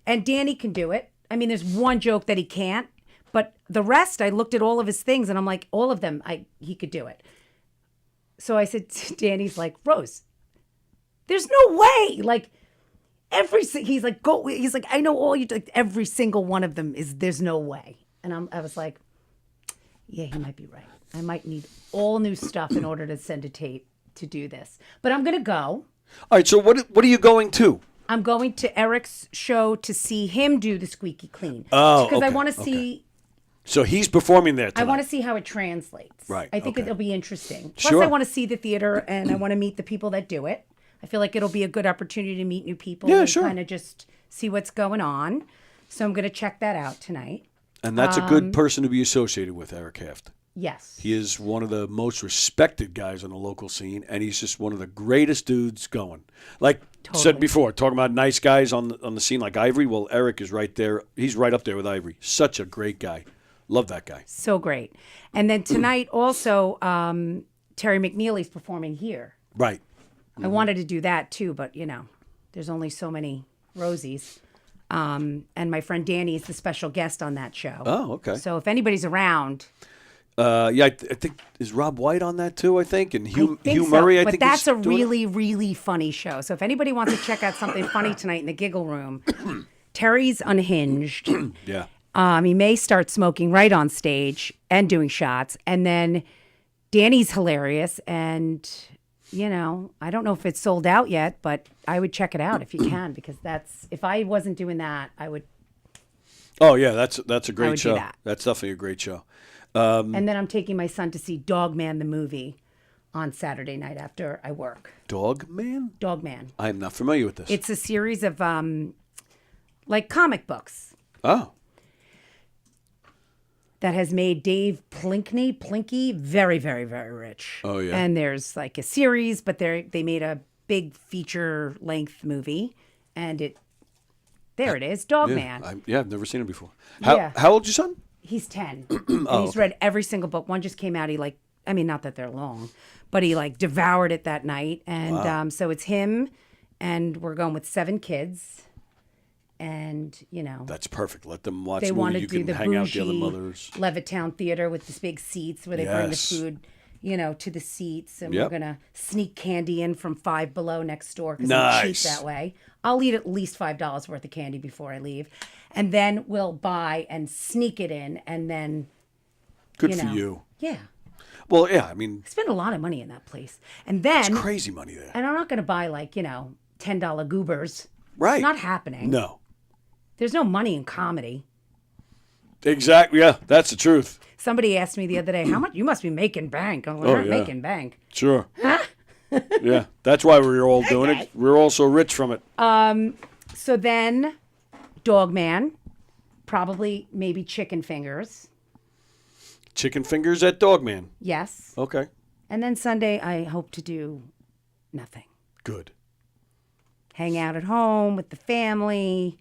And Danny can do it. I mean, there's one joke that he can't, but the rest, I looked at all of his things and I'm like, all of them, he could do it. So I said to Danny's like, Rose, there's no way. Like, he's like, go. He's like, I know all you, like, every single one of them there's no way. And I was like, yeah, he might be right. I might need all new stuff in order to send a tape to do this. But I'm going to go. All right, so what are you going to? I'm going to Eric's show to see him do the squeaky clean. Oh, because I okay, want to see So he's performing there tonight. I want to see how it translates. Right, I think okay. it'll be interesting. Plus, Sure. I want to see the theater and I want to meet the people that do it. I feel like it'll be a good opportunity to meet new people Yeah, and sure. kind of just see what's going on. So I'm going to check that out tonight. And that's a good person to be associated with, Eric Haft. Yes. He is one of the most respected guys on the local scene, and he's just one of the greatest dudes going. Like said before, talking about nice guys on the scene like Ivory. Well, Eric is right there. He's right up there with Ivory. Such a great guy. Love that guy. So great. And then tonight also, Terry McNeely's performing here. Right. I wanted to do that too, but there's only so many Rosies. And my friend Danny is the special guest on that show. Oh, okay. So if anybody's around, I think is Rob White on that too. I think and Hugh think so. Murray. I but think that's is a doing it. really, really funny show. So if anybody wants to check out something funny tonight in the Giggle Room, Terry's unhinged. Yeah. He may start smoking right on stage and doing shots, and then Danny's hilarious. And I don't know if it's sold out yet, but I would check it out if you can, because if I wasn't doing that, I would. Oh yeah, that's a I great would show. do that. That's definitely a great show. And then I'm taking my son to see Dog Man the movie on Saturday night after I work. Dog Man? Dog Man. I am not familiar with this. It's a series of like comic books Oh. that has made Dave Plinky very, very, very rich. Oh, yeah. And there's like a series, but they made a big feature length movie, and there it is, Dog Man. I've never seen it before. Yeah. How old's your son? He's 10. And he's read every single book. One just came out. Not that they're long, but he devoured it that night. And so it's him, and we're going with 7 kids. And, That's perfect. Let them watch they the want movie. to You do can the hang out with the other bougie mothers. Levittown theater with the big seats where they bring the Yes. food, to the seats. And Yep. we're going to sneak candy in from Five Below next door because Nice. it's cheap that way. I'll eat at least $5 worth of candy before I leave. And then we'll buy and sneak it in, and then Good for you. Yeah. Well, yeah, I mean, Spend a lot of money in that place. And then it's crazy money there. and I'm not going to buy $10 goobers. Right. It's not happening. No. There's no money in comedy. Exactly. Yeah, that's the truth. Somebody asked me the other day, how much you must be making bank. I'm like, we're not yeah. making bank. Sure. Yeah, that's why we're all doing it. We're all so rich from it. So then Dog Man, probably maybe chicken fingers. Chicken fingers at Dogman. Yes. Okay. And then Sunday I hope to do nothing. Good. Hang out at home with the family,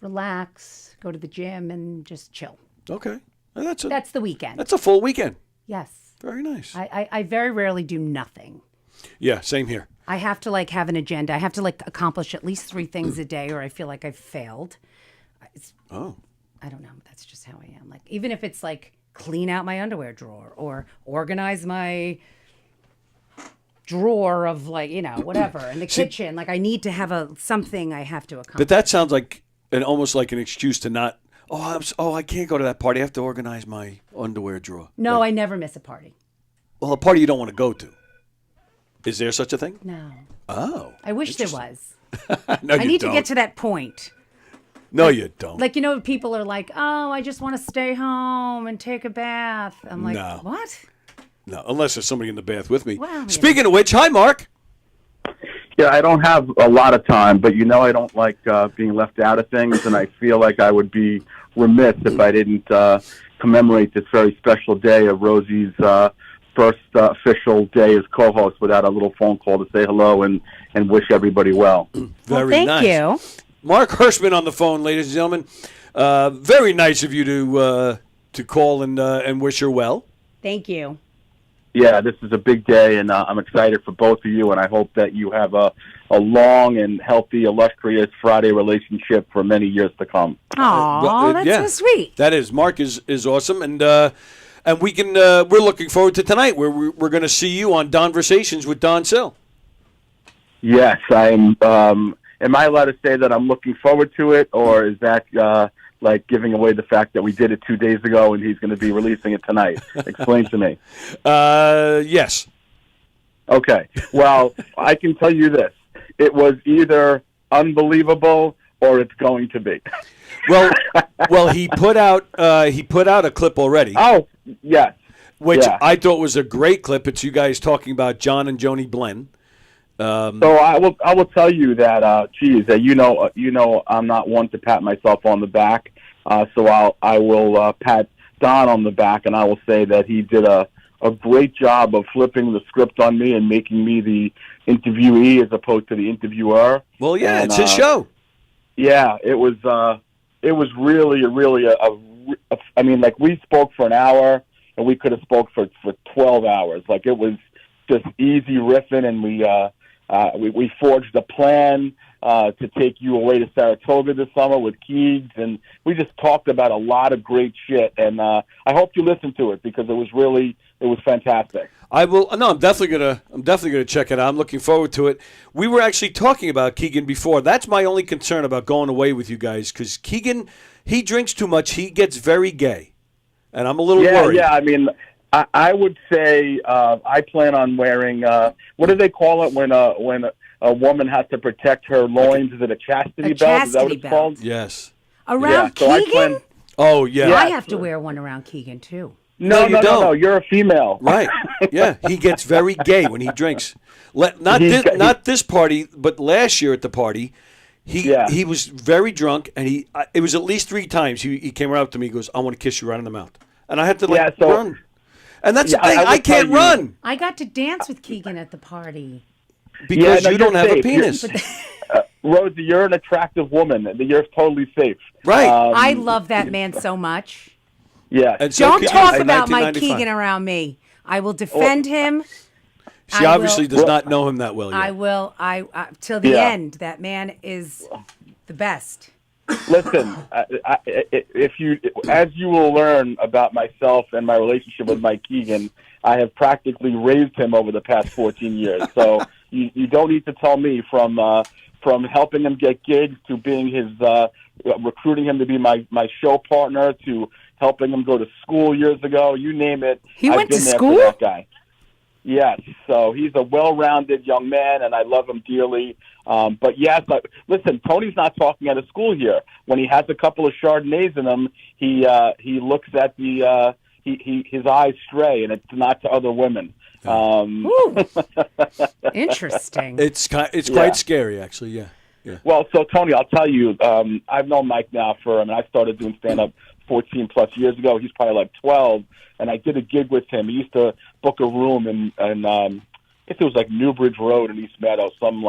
relax, go to the gym, and just chill. Okay. Well, That's the weekend. That's a full weekend. Yes. Very nice. I very rarely do nothing. Yeah, same here. I have to have an agenda. I have to accomplish at least 3 things a day, or I feel like I've failed. Oh. I don't know. That's just how I am. Even if it's clean out my underwear drawer or organize my drawer of whatever in the kitchen. I need to have something I have to accomplish. But that sounds like almost like an excuse to not. I can't go to that party. I have to organize my underwear drawer. No, I never miss a party. Well, a party you don't want to go to. Is there such a thing? No. Oh. I wish there was. No, I you need don't. to get to that point. No, you don't. People are like, oh, I just want to stay home and take a bath. I'm like, No. what? No, unless there's somebody in the bath with me. Well, Speaking of which, hi, Mark. Yeah, I don't have a lot of time, but I don't like being left out of things, and I feel like I would be remiss if I didn't commemorate this very special day of Rosie's first official day as co-host without a little phone call to say hello and wish everybody well. Very thank nice. you. Mark Hirschman on the phone, ladies and gentlemen. Very nice of you to call and wish her well. Thank you. Yeah, this is a big day, and I'm excited for both of you, and I hope that you have a long and healthy, illustrious Friday relationship for many years to come. Aw, that's yeah. so sweet. That is. Mark is awesome, and we can. We're looking forward to tonight, where we're going to see you on Donversations with Don Sill. Yes, I'm. Am I allowed to say that I'm looking forward to it, or is that giving away the fact that we did it 2 days ago and he's going to be releasing it tonight? Explain to me. Yes. Okay. Well, I can tell you this. It was either unbelievable or it's going to be. Well, he put out a clip already. Oh, yes. Which Yeah. I thought was a great clip. It's you guys talking about John and Joni Blen. So I will tell you that, I'm not one to pat myself on the back. So I will pat Don on the back, and I will say that he did a great job of flipping the script on me and making me the interviewee as opposed to the interviewer. Well, yeah, and, it's his show. Yeah, it was really I mean, like, we spoke for an hour, and we could have spoke for 12 hours. Like, it was just easy riffing, and we forged a plan to take you away to Saratoga this summer with Keegs, and we just talked about a lot of great shit. And I hope you listen to it because it was fantastic. I will. No, I'm definitely gonna check it out. I'm looking forward to it. We were actually talking about Keegan before. That's my only concern about going away with you guys, because Keegan, he drinks too much. He gets very gay, and I'm a little worried. Yeah. I mean, I would say I plan on wearing what do they call it when a woman has to protect her loins? Is it a chastity belt? Is that what it's called? Yes. Around so Keegan? Oh, yeah. I have to wear one around Keegan, too. No, you don't. No. You're a female. Right. Yeah. He gets very gay when he drinks. Not this party, but last year at the party, he was very drunk, and it was at least 3 times he came right up to me. He goes, "I want to kiss you right on the mouth," and I had to run. And that's the thing. I can't run I got to dance with Keegan at the party. because you don't have a penis. Rosie, you're an attractive woman. You're totally safe. Right. I love that man so much. Yeah. Don't talk about my Keegan around me. I will defend him. She obviously does not know him that well yet. I will. Till the end. That man is the best. Listen, as you will learn about myself and my relationship with Mike Keegan, I have practically raised him over the past 14 years. So you don't need to tell me from helping him get gigs to being his recruiting him to be my show partner to helping him go to school years ago. You name it. He went to school? For that guy. Yes, so he's a well-rounded young man, and I love him dearly. But yes, listen, Tony's not talking out of school here. When he has a couple of Chardonnays in him, he looks at his eyes stray, and it's not to other women. Interesting. It's quite scary, actually. Yeah. Well, so Tony, I'll tell you, I've known Mike now I started doing stand-up 14 plus years ago. He's probably like 12, and I did a gig with him. He used to book a room in I guess it was like Newbridge Road in East Meadow, some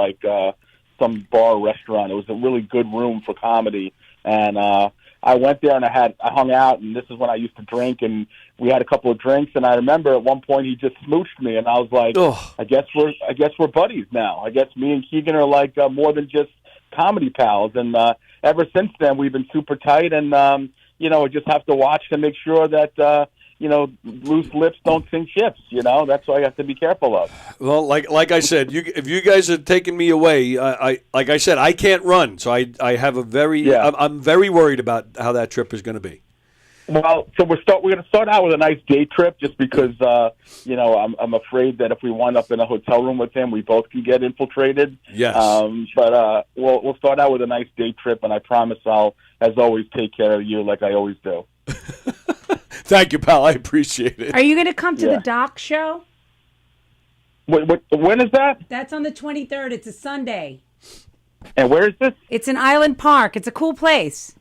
some bar restaurant. It was a really good room for comedy, and I went there and I hung out, and this is when I used to drink, and we had a couple of drinks, and I remember at one point he just smooched me, and I was like, I guess we're buddies now. I guess me and Keegan are like more than just comedy pals, and ever since then we've been super tight, and I just have to watch to make sure that loose lips don't sink ships. That's what I have to be careful of. Well, like I said, if you guys are taking me away, like I said, I can't run, so I have I'm very worried about how that trip is going to be. Well, so we're going to start out with a nice day trip, just because I'm afraid that if we wind up in a hotel room with him, we both can get infiltrated. Yes. But we'll start out with a nice day trip, and I promise I'll, as always, take care of you like I always do. Thank you, pal. I appreciate it. Are you going to come to the Doc show? When is that? That's on the 23rd. It's a Sunday. And where is this? It's in Island Park. It's a cool place.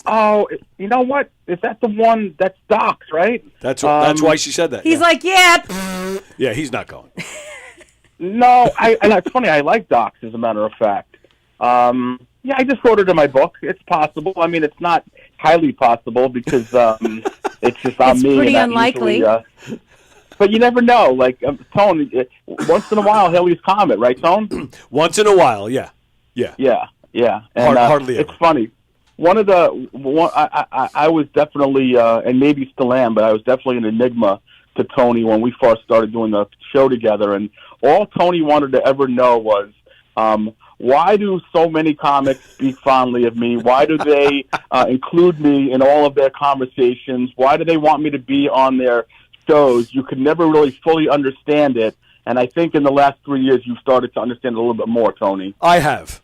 Oh, you know what? Is that the one that's Doc's, right? That's why she said that. He's like, yeah. Yeah, he's not going. No, and it's funny. I like Doc's, as a matter of fact. Yeah, I just wrote it in my book. It's possible. I mean, it's not highly possible because it's just on me. It's pretty unlikely. But you never know. Like, Tone, once in a while, Haley's Comet, right, Tone? Once in a while, yeah. And, hardly ever. It's funny. I was definitely, and maybe still am, but I was definitely an enigma to Tony when we first started doing the show together. And all Tony wanted to ever know was, why do so many comics speak fondly of me? Why do they include me in all of their conversations? Why do they want me to be on their shows? You could never really fully understand it. And I think in the last 3 years, you've started to understand it a little bit more, Tony. I have.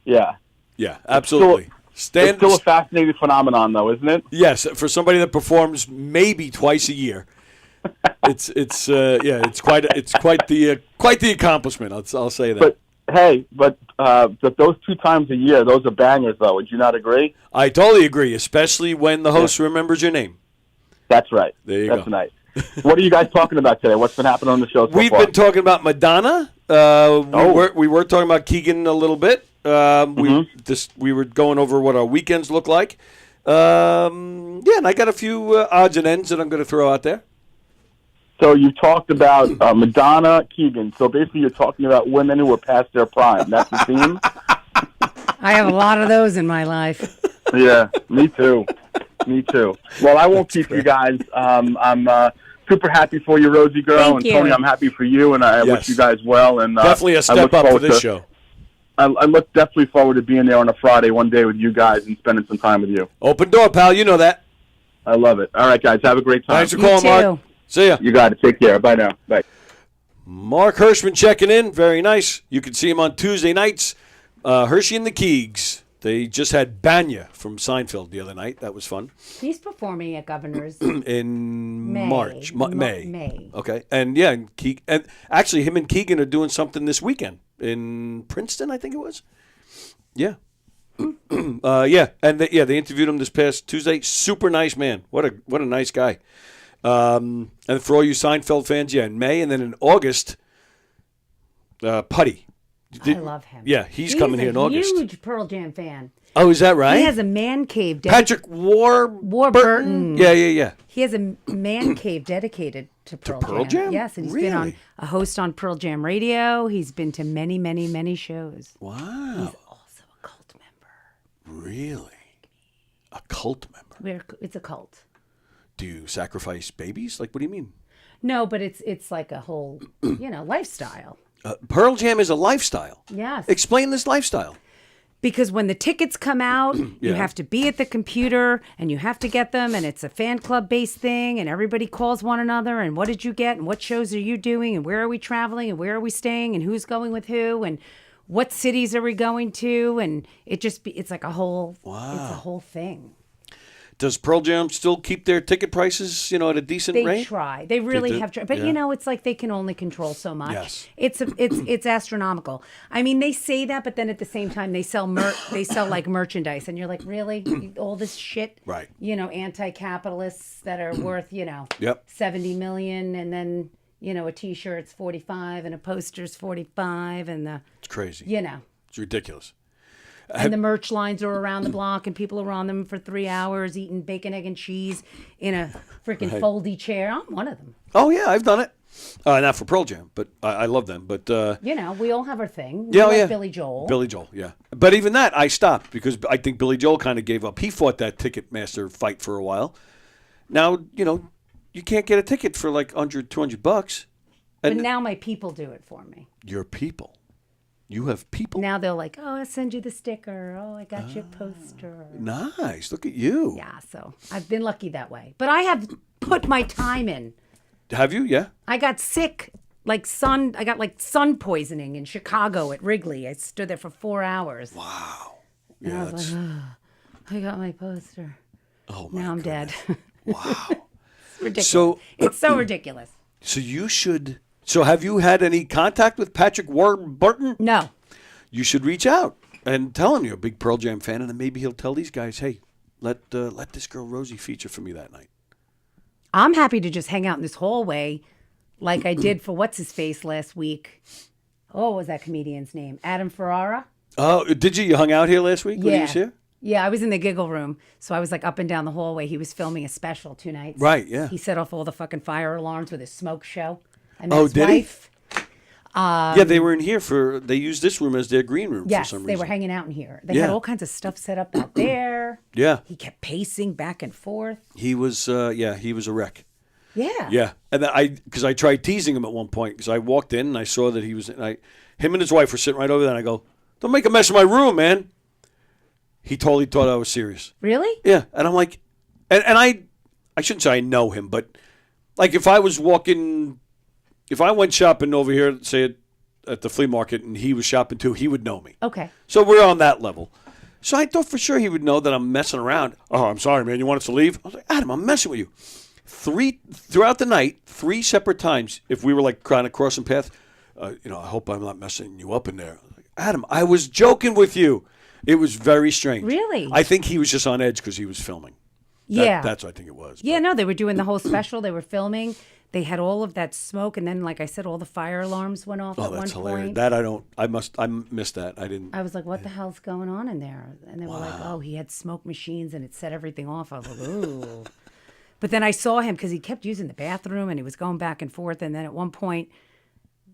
Yeah. Yeah, absolutely. It's still a fascinating phenomenon, though, isn't it? Yes, for somebody that performs maybe twice a year, it's quite the accomplishment. I'll say that. But hey, those 2 times a year, those are bangers, though. Would you not agree? I totally agree, especially when the host remembers your name. That's right. There you That's go. Nice. What are you guys talking about today? What's been happening on the show so We've far? been talking about Madonna. We were talking about Keegan a little bit. We were going over what our weekends look like. And I got a few odds and ends that I'm going to throw out there. So you talked about Madonna, Keegan. So basically you're talking about women who are past their prime. That's the theme? I have a lot of those in my life. Yeah, me too. Me too. Well, I won't keep you guys. I'm super happy for you, Rosie girl. Thank and you. Tony, I'm happy for you, and I wish you guys well. And definitely a step up for this show. I look definitely forward to being there on a Friday one day with you guys and spending some time with you. Open door, pal. You know that. I love it. All right, guys. Have a great time. Thanks for calling, Mark. See ya. You got it. Take care. Bye now. Bye. Mark Hirschman checking in. Very nice. You can see him on Tuesday nights. Hershey and the Keegs. They just had Banya from Seinfeld the other night. That was fun. He's performing at Governor's in May. March. May. May. Okay. And yeah, and actually him and Keegan are doing something this weekend in Princeton, I think it was. Yeah. Yeah. And they interviewed him this past Tuesday. Super nice man. What a nice guy. And for all you Seinfeld fans, in May, and then in August, Putty. I love him. Yeah, he's coming here in August. He's a huge Pearl Jam fan. Oh, is that right? He has a man cave. Patrick Warburton. Yeah. He has a man cave dedicated to Pearl Jam. Yes, and he's been on a host on Pearl Jam Radio. He's been to many, many, many shows. Wow. He's also a cult member. Really? A cult member? It's a cult. Do you sacrifice babies? Like, what do you mean? No, but it's like a whole, lifestyle. Pearl Jam is a lifestyle. Yes. Explain this lifestyle. Because when the tickets come out, you have to be at the computer and you have to get them, and it's a fan club based thing, and everybody calls one another, and what did you get, and what shows are you doing, and where are we traveling, and where are we staying, and who's going with who, and what cities are we going to, and it's like a whole it's a whole thing. Does Pearl Jam still keep their ticket prices, at a decent rate? They try. They really have tried. But, it's like they can only control so much. Yes. It's astronomical. I mean, they say that, but then at the same time, they sell like merchandise. And you're like, really? All this shit? Right. Anti-capitalists that are worth, Yep. $70 million. And then, a T-shirt's $45 and a poster's $45. And it's crazy. It's ridiculous. And the merch lines are around the block, and people are on them for 3 hours eating bacon, egg, and cheese in a freaking foldy chair. I'm one of them. Oh, yeah, I've done it. Not for Pearl Jam, but I love them. But we all have our thing. We like Billy Joel. Billy Joel, yeah. But even that, I stopped because I think Billy Joel kind of gave up. He fought that Ticketmaster fight for a while. Now, you can't get a ticket for like $100, $200. But now my people do it for me. Your people? You have people? Now they'll like, oh, I'll send you the sticker. Oh, I got you a poster. Nice. Look at you. Yeah, so I've been lucky that way. But I have put my time in. Have you? Yeah. I got sick, I got sun poisoning in Chicago at Wrigley. I stood there for 4 hours. Wow. And I was like, I got my poster. Oh, my Now I'm goodness. dead. Wow. It's ridiculous. So, it's so ridiculous. So you should... So have you had any contact with Patrick Warburton? No. You should reach out and tell him you're a big Pearl Jam fan, and then maybe he'll tell these guys, hey, let this girl Rosie feature for me that night. I'm happy to just hang out in this hallway like I did for what's-his-face last week. Oh, what was that comedian's name? Adam Ferrara? Oh, did you? You hung out here last week when he was here? Yeah, I was in the giggle room. So I was like up and down the hallway. He was filming a special 2 nights. Right, yeah. He set off all the fucking fire alarms with his smoke show. I met Oh, his did wife. Yeah, they were in here they used this room as their green room for some reason. Yes, they were hanging out in here. They had all kinds of stuff set up out there. Yeah. He kept pacing back and forth. He was, he was a wreck. Yeah. Yeah, and because I tried teasing him at one point because I walked in and I saw that he was, him and his wife were sitting right over there, and I go, "Don't make a mess of my room, man." He totally thought I was serious. Really? Yeah, and I'm like, and I shouldn't say I know him, but like if I went shopping over here, say at the flea market, and he was shopping too, he would know me. Okay. So we're on that level. So I thought for sure he would know that I'm messing around. Oh, I'm sorry, man. You want us to leave? I was like, Adam, I'm messing with you. Throughout the night, 3 separate times, if we were like kind of crossing paths, I hope I'm not messing you up in there. I was like, Adam, I was joking with you. It was very strange. Really? I think he was just on edge because he was filming. That's what I think it was. Yeah, no, they were doing the whole special. They were filming. They had all of that smoke, and then, like I said, all the fire alarms went off at one point. Oh, that's hilarious. That I missed that. I was like, what the hell's going on in there? And they were like, oh, he had smoke machines, and it set everything off. I was like, ooh. But then I saw him because he kept using the bathroom, and he was going back and forth. And then at one point,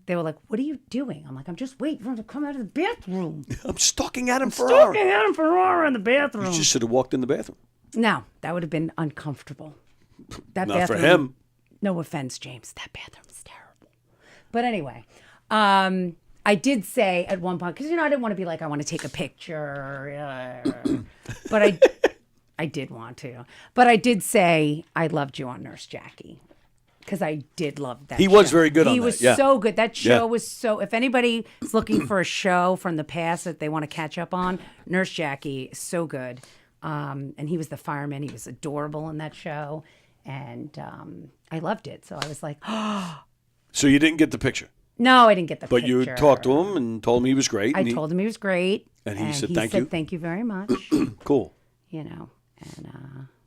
they were like, what are you doing? I'm like, I'm just waiting for him to come out of the bathroom. I'm stalking at him for an hour. Stalking at him for an hour in the bathroom. You just should have walked in the bathroom. No, that would have been uncomfortable. That Not bathroom, for him. No offense, James. That bathroom is terrible. But anyway, I did say at one point, because, I didn't want to be like, I want to take a picture. But I did want to. But I did say I loved you on Nurse Jackie. Because I did love that He show. was very good on that. He was yeah. so good. That show Yeah. was so... If anybody is looking for a show from the past that they want to catch up on, Nurse Jackie is so good. And he was the fireman. He was adorable in that show. And I loved it. So I was like, oh. So you didn't get the picture? No, I didn't get the but picture. But you talked to him and told him he was great. I told him he was great. And he said thank you? Thank you very much. Cool. And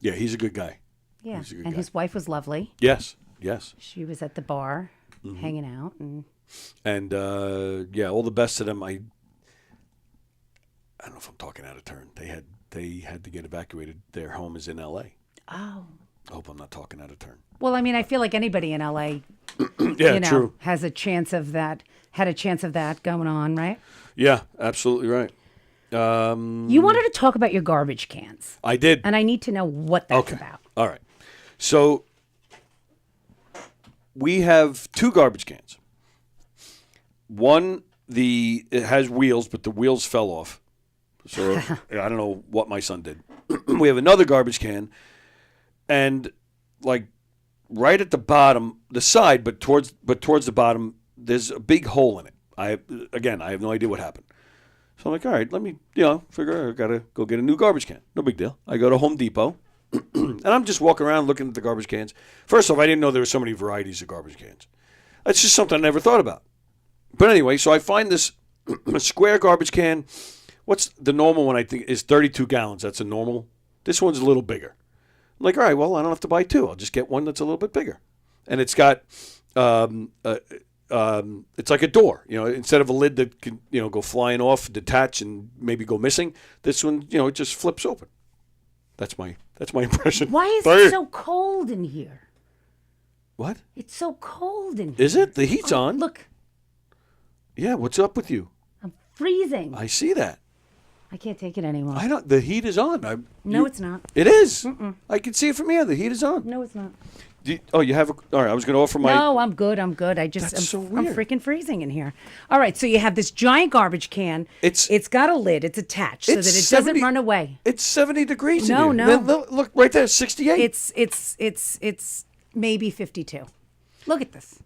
yeah, he's a good guy. Yeah, He's a good and guy. his wife was lovely. Yes. She was at the bar hanging out. And all the best to them. I don't know if I'm talking out of turn. They had to get evacuated. Their home is in L.A. Oh. I hope I'm not talking out of turn. Well, I mean, I feel like anybody in L.A. True. has a chance of that. Had a chance of that going on, right? Yeah, absolutely right. You wanted to talk about your garbage cans. I did. And I need to know what that's about. All right. So we have 2 garbage cans. One, it has wheels, but the wheels fell off. So I don't know what my son did. We have another garbage can, and like right at the bottom, the side, but towards the bottom, there's a big hole in it. I have no idea what happened. So I'm like, all right, let me, figure I gotta go get a new garbage can. No big deal. I go to Home Depot, and I'm just walking around looking at the garbage cans. First off, I didn't know there were so many varieties of garbage cans. That's just something I never thought about. But anyway, so I find this square garbage can. What's the normal one? I think is 32 gallons. That's a normal. This one's a little bigger. I'm like, all right, well, I don't have to buy 2. I'll just get one that's a little bit bigger. And it's got, it's like a door. Instead of a lid that can, go flying off, detach, and maybe go missing. This one, it just flips open. That's my impression. Why is it so cold in here? What? It's so cold in here. Is it? The heat's on. Look. Yeah, what's up with you? I'm freezing. I see that. I can't take it anymore. I don't. The heat is on. No, it's not. It is. Mm-mm. I can see it from here. The heat is on. No, it's not. You have a... All right, I was going to offer my... No, I'm good. I'm so weird. I'm freaking freezing in here. All right, so you have this giant garbage can. It's got a lid. It's attached so that it doesn't run away. It's 70 degrees No, in here. no. Look, right there, 68. It's maybe 52. Look at this.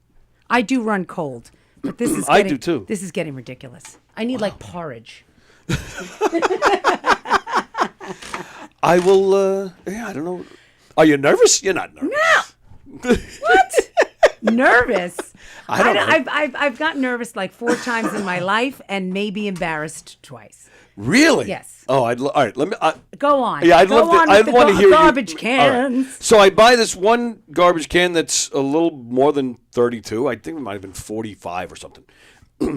I do run cold, but this is I do too. This is getting ridiculous. I need like porridge. I will... I don't know. Are you nervous? You're not nervous. No. What? Nervous? I don't know. I've gotten nervous like 4 times in my life and maybe embarrassed twice. Really? Yes. Oh, all right. Let me... Go on. Yeah, I'd Go love to... on I'd with want the to hear garbage you. cans. Right. So I buy this one garbage can that's a little more than 32. I think it might have been 45 or something.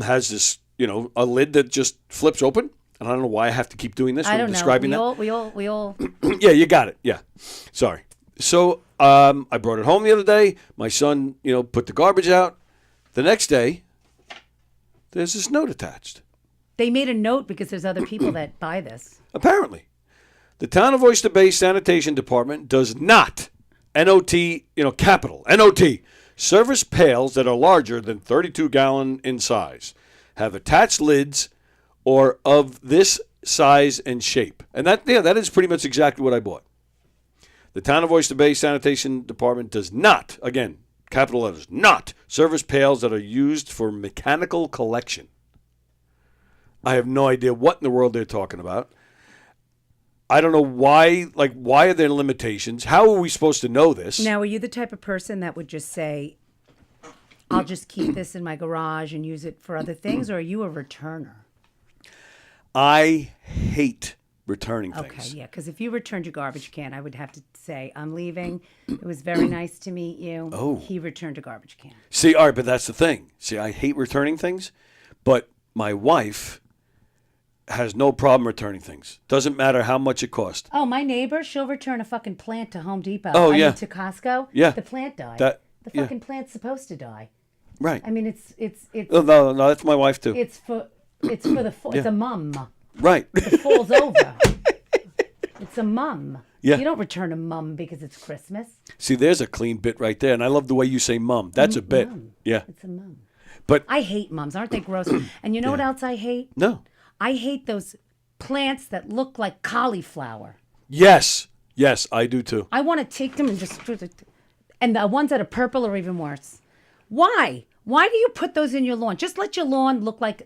Has this, a lid that just flips open. And I don't know why I have to keep doing this. I don't describing know. that. We all. Yeah, you got it. Yeah. Sorry. So I brought it home the other day. My son, put the garbage out. The next day, there's this note attached. They made a note because there's other people that buy this. Apparently. The Town of Oyster Bay Sanitation Department does not, N-O-T, capital, N-O-T, service pails that are larger than 32 gallon in size, have attached lids, or of this size and shape. And that is pretty much exactly what I bought. The Town of Oyster Bay Sanitation Department does not, again, capital letters, not service pails that are used for mechanical collection. I have no idea what in the world they're talking about. I don't know why. Like, why are there limitations? How are we supposed to know this? Now, are you the type of person that would just say, I'll just keep this in my garage and use it for other things, or are you a returner? I hate returning things. Okay, yeah, because if you returned your garbage can, I would have to say, I'm leaving. It was very nice to meet you. Oh. He returned a garbage can. See, all right, but that's the thing. See, I hate returning things, but my wife has no problem returning things. Doesn't matter how much it costs. Oh, my neighbor, she'll return a fucking plant to Home Depot. Oh, I yeah. mean, to Costco. Yeah. The plant died. That- the yeah. fucking plant's supposed to die. Right. I mean, it's Oh, no, that's my wife too. it's for the it's a mum. Right. It falls over. It's a mum. Yeah. You don't return a mum because it's Christmas. See, there's a clean bit right there, and I love the way you say "mum." That's a bit. Mum. Yeah. It's a mum. But I hate mums. Aren't they gross? And you know what else I hate? no. I hate those plants that look like cauliflower. Yes. Yes, I do too. I want to take them and just... And the ones that are purple are even worse. Why? Why do you put those in your lawn? Just let your lawn look like...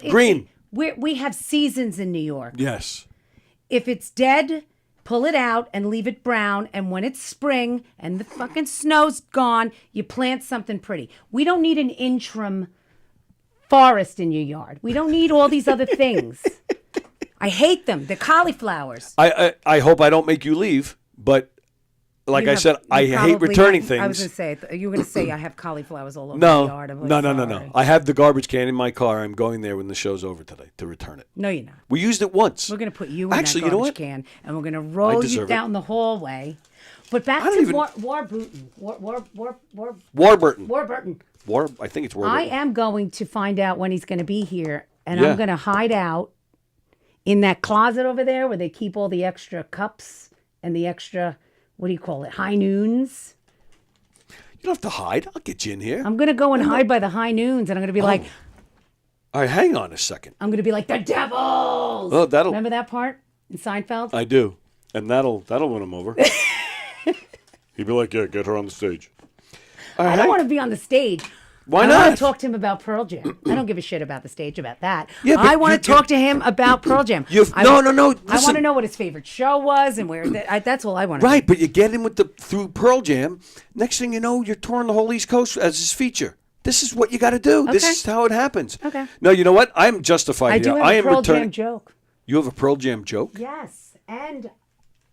Green. We have seasons in New York. Yes. If it's dead, pull it out and leave it brown. And when it's spring and the fucking snow's gone, you plant something pretty. We don't need an interim forest in your yard. We don't need all these other things. I hate them. They're cauliflowers. I hope I don't make you leave, but like I said, I hate returning things. I was going to say, you were going to say I have cauliflowers all over No, the yard. I'm like, no. sorry. I have the garbage can in my car. I'm going there when the show's over today to return it. No, you're not. We used it once. We're going to put you in Actually, that you know garbage what? can, and we're going to roll you deserve it. down the hallway. But back I don't to even- Warburton. Warburton. Warburton. I think it's Warburton. I am going to find out when he's going to be here, and Yeah. I'm going to hide out in that closet over there where they keep all the extra cups and the extra, what do you call it, high noons. You don't have to hide. I'll get you in here. I'm going to go and hide by the high noons, and I'm going to be like, All right, hang on a second. I'm going to be like, the devils. Oh, that'll. Remember that part in Seinfeld? I do, and that'll win him over. He'd be like, "Yeah, get her on the stage." All right, I don't want to be on the stage. Why I not? want to talk to him about Pearl Jam. I don't give a shit about the stage, about that. Yeah, but I want you- to talk to him about Pearl Jam. No. I want Listen. to know what his favorite show was and where. That's all I want to Right, but you get in with through Pearl Jam. Next thing you know, you're touring the whole East Coast as his feature. This is what you got to do. This Okay. is how it happens. Okay. No, you know what? I'm justified I here. do have I a am Pearl returning. Jam joke. You have a Pearl Jam joke? Yes, and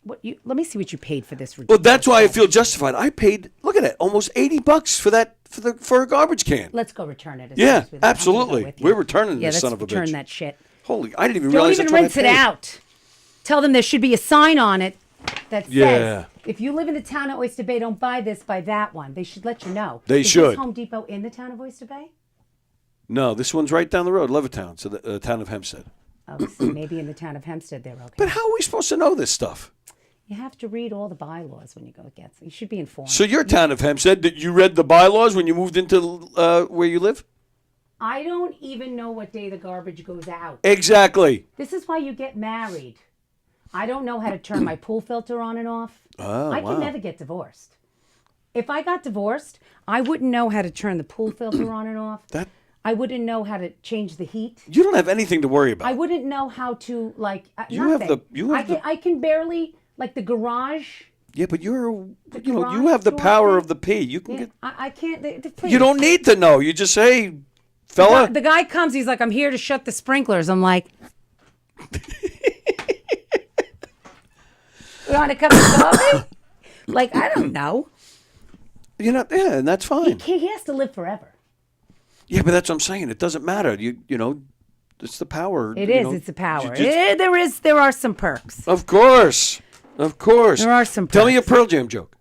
let me see what you paid for this. Well, that's why I feel justified. I paid. Look at it, almost $80 for that for a garbage can. Let's go return it. as Yeah, soon as we leave. I'm gonna go absolutely. with you. We're returning Yeah, this son of a let's return bitch. that shit. Holy, I didn't even Don't realize even that's what I rinse it paid. out. Tell them there should be a sign on it that says, Yeah. if you live in the town of Oyster Bay, don't buy this, buy that one. They should let you know. They Is should. this Home Depot in the town of Oyster Bay? No, this one's right down the road, Levittown, so the town of Hempstead. Oh, so maybe in the town of Hempstead they're okay. But how are we supposed to know this stuff? You have to read all the bylaws when you go get. You should be informed. So your town of Hempstead, did you read the bylaws when you moved into where you live? I don't even know what day the garbage goes out. Exactly. This is why you get married. I don't know how to turn my pool filter on and off. Oh, I wow. could never get divorced. If I got divorced, I wouldn't know how to turn the pool filter on and off. I wouldn't know how to change the heat. You don't have anything to worry about. I wouldn't know how to You have nothing. I can barely the garage. Yeah, but you garage have the door power thing? of the P. You can Yeah, get. I can't. Please. You don't need to know. You just say, fella. The guy comes. He's like, I'm here to shut the sprinklers. I'm like, you want a cup of coffee? Like, I don't know. Yeah, and that's fine. He has to live forever. Yeah, but that's what I'm saying. It doesn't matter. You know, it's the power. It you is. know. It's a power. You There are some perks. Of course. There are some Tell me a perks. Pearl Jam joke.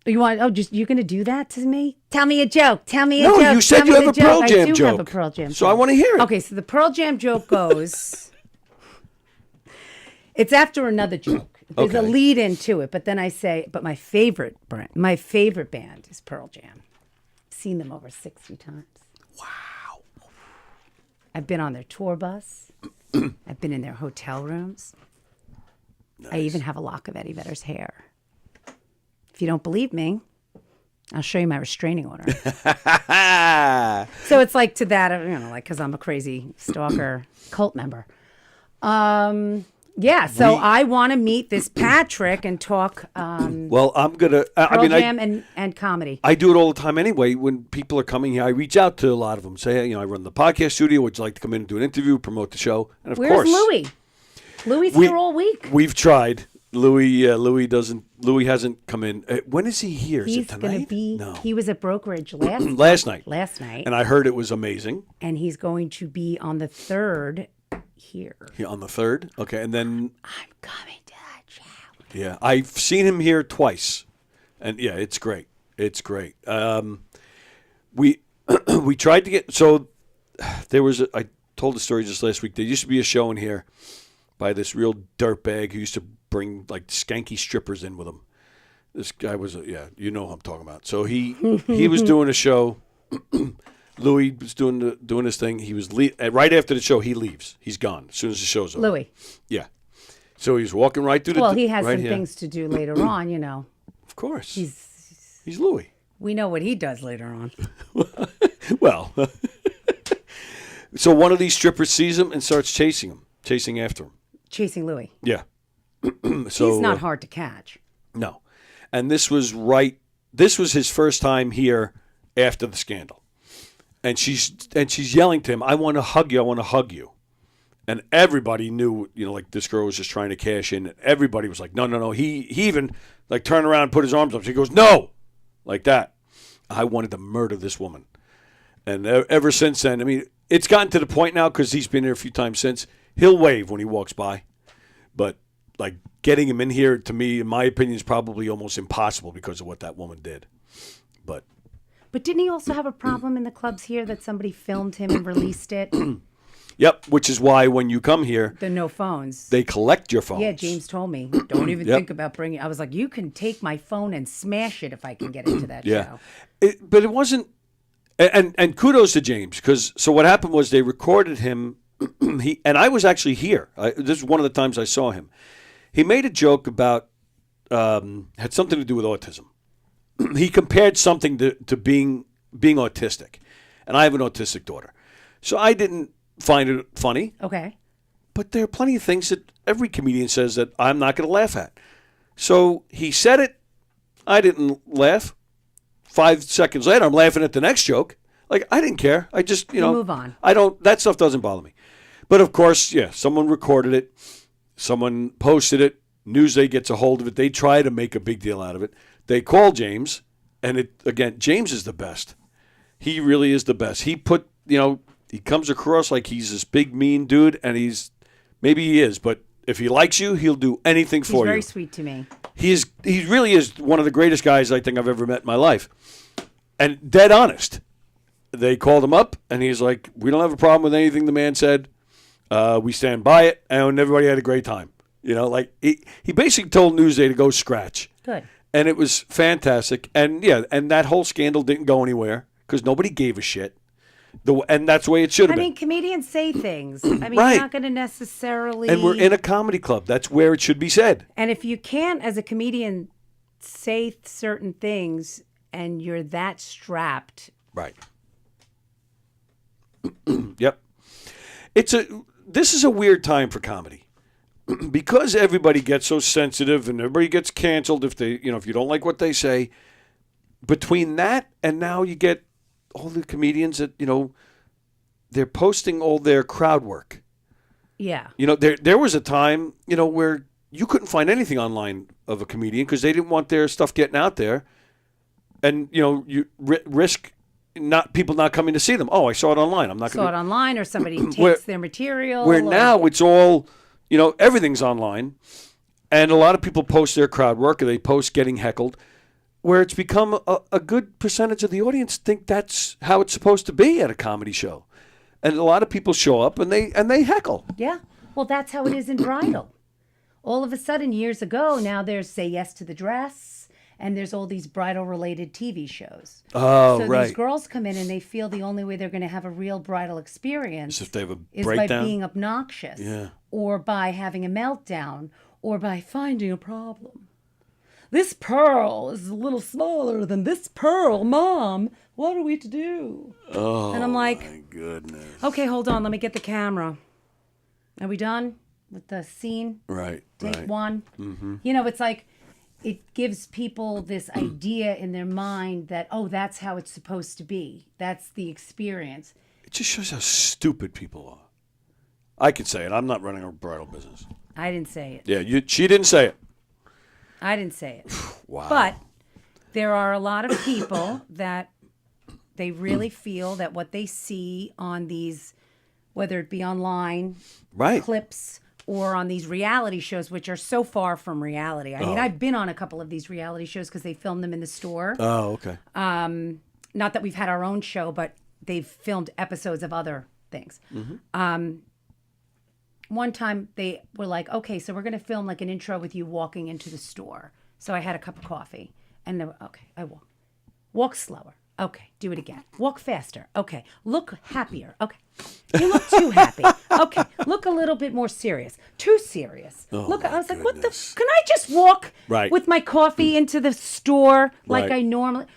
You want? Oh, you're going to do that to me? Tell me a joke. Tell me a No, joke. you said Tell you me have the a Pearl joke. Jam I do joke. have a Pearl Jam So joke. I want to hear it. Okay, so the Pearl Jam joke goes. It's after another joke. There's a Okay. lead into it, but then I say, but my favorite band is Pearl Jam. I've seen them over 60 times. Wow. I've been on their tour bus. I've been in their hotel rooms. Nice. I even have a lock of Eddie Vedder's hair. If you don't believe me, I'll show you my restraining order. So it's like to that, because I'm a crazy stalker cult member. Yeah, so I want to meet this Patrick and talk Well, I'm gonna. Pearl Jam and comedy. I do it all the time anyway. When people are coming here, I reach out to a lot of them. Say, hey, I run the podcast studio. Would you like to come in and do an interview, promote the show? And of Where's course, Louie? Louie's here all week. We've tried. Louie doesn't. Louie hasn't come in. When is he here? Is it tonight? Going to be. No. He was at Brokerage last night. Last night. And I heard it was amazing. And he's going to be on the 3rd here. On the 3rd? Okay, and then I'm coming to that show. Yeah, I've seen him here twice, and yeah, it's great. It's great. We we tried to get there was I told the story just last week. There used to be a show in here by this real dirtbag who used to bring like skanky strippers in with him. This guy was you know who I'm talking about. So he was doing a show. Louis was doing his thing. He was right after the show. He leaves. He's gone as soon as the show's over. Louis. Yeah. So he's walking right through the. Well, he has right some here. things to do later on, you know. Of course. He's Louis. We know what he does later on. Well, so one of these strippers sees him and starts chasing after him. Chasing Louis. Yeah. So he's not hard to catch. No. And this was his first time here after the scandal. And she's yelling to him, I want to hug you. And everybody knew, like this girl was just trying to cash in. And everybody was like, no. He even like turned around and put his arms up. He goes, no, like that. I wanted to murder this woman. And ever since then, I mean, it's gotten to the point now because he's been here a few times since. He'll wave when he walks by. But like getting him in here, to me, in my opinion, is probably almost impossible because of what that woman did. But didn't he also have a problem in the clubs here that somebody filmed him and released it? Yep, which is why when you come here, the no phones. They collect your phones. Yeah, James told me. Don't even think about bringing. I was like, you can take my phone and smash it if I can get into that show. But it wasn't. And kudos to James because so what happened was they recorded him. And I was actually here. This is one of the times I saw him. He made a joke about had something to do with autism. He compared something to being autistic, and I have an autistic daughter, so I didn't find it funny. Okay, but there are plenty of things that every comedian says that I'm not going to laugh at. So he said it. I didn't laugh. 5 seconds later, I'm laughing at the next joke. Like I didn't care. I just you move on. I don't. That stuff doesn't bother me. But of course, someone recorded it. Someone posted it. Newsday gets a hold of it. They try to make a big deal out of it. They call James, and James is the best. He really is the best. He he comes across like he's this big, mean dude, and maybe he is, but if he likes you, he'll do anything for you. He's very sweet to me. He really is one of the greatest guys I think I've ever met in my life. And dead honest. They called him up, and he's like, we don't have a problem with anything the man said. We stand by it, and everybody had a great time. He basically told Newsday to go scratch. Good. And it was fantastic. And, and that whole scandal didn't go anywhere because nobody gave a shit. And that's the way it should have been. I mean, comedians say things. I mean, right. You're not going to necessarily... And we're in a comedy club. That's where it should be said. And if you can't, as a comedian, say certain things and you're that strapped... Right. Yep. This is a weird time for comedy. Because everybody gets so sensitive and everybody gets canceled if you don't like what they say. Between that and now you get all the comedians that, they're posting all their crowd work. Yeah. There was a time, where you couldn't find anything online of a comedian because they didn't want their stuff getting out there. And, you risk people not coming to see them. Oh, I saw it online. I'm not going to. Saw it online or somebody takes their material. Where now it's all... everything's online, and a lot of people post their crowd work, or they post getting heckled, where it's become a good percentage of the audience think that's how it's supposed to be at a comedy show. And a lot of people show up, and they heckle. Yeah. Well, that's how it is in bridal. All of a sudden, years ago, now there's Say Yes to the Dress, and there's all these bridal-related TV shows. Oh, so right. These girls come in, and they feel the only way they're going to have a real bridal experience if they have a is breakdown. by being obnoxious. Yeah. Or by having a meltdown, or by finding a problem. This pearl is a little smaller than this pearl, Mom. What are we to do? Oh, and I'm like, my goodness. Okay, hold on. Let me get the camera. Are we done? with the scene. Right. Take right. one. Mm-hmm. You know, it's like it gives people this idea in their mind that, oh, that's how it's supposed to be. That's the experience. It just shows how stupid people are. I can say it. I'm not running a bridal business. I didn't say it. Yeah, she didn't say it. I didn't say it. Wow. But there are a lot of people that they really feel that what they see on these, whether it be online, right, clips, or on these reality shows, which are so far from reality. I mean, I've been on a couple of these reality shows because they film them in the store. Oh, okay. Not that we've had our own show, but they've filmed episodes of other things. Mm-hmm. One time they were like, okay, so we're going to film like an intro with you walking into the store. So I had a cup of coffee and they were, okay, I walk. Walk slower. Okay, do it again. Walk faster. Okay, look happier. Okay, you look too happy. Okay, look a little bit more serious. Too serious. Look, I was like, what the? Can I just walk with my coffee into the store like I normally?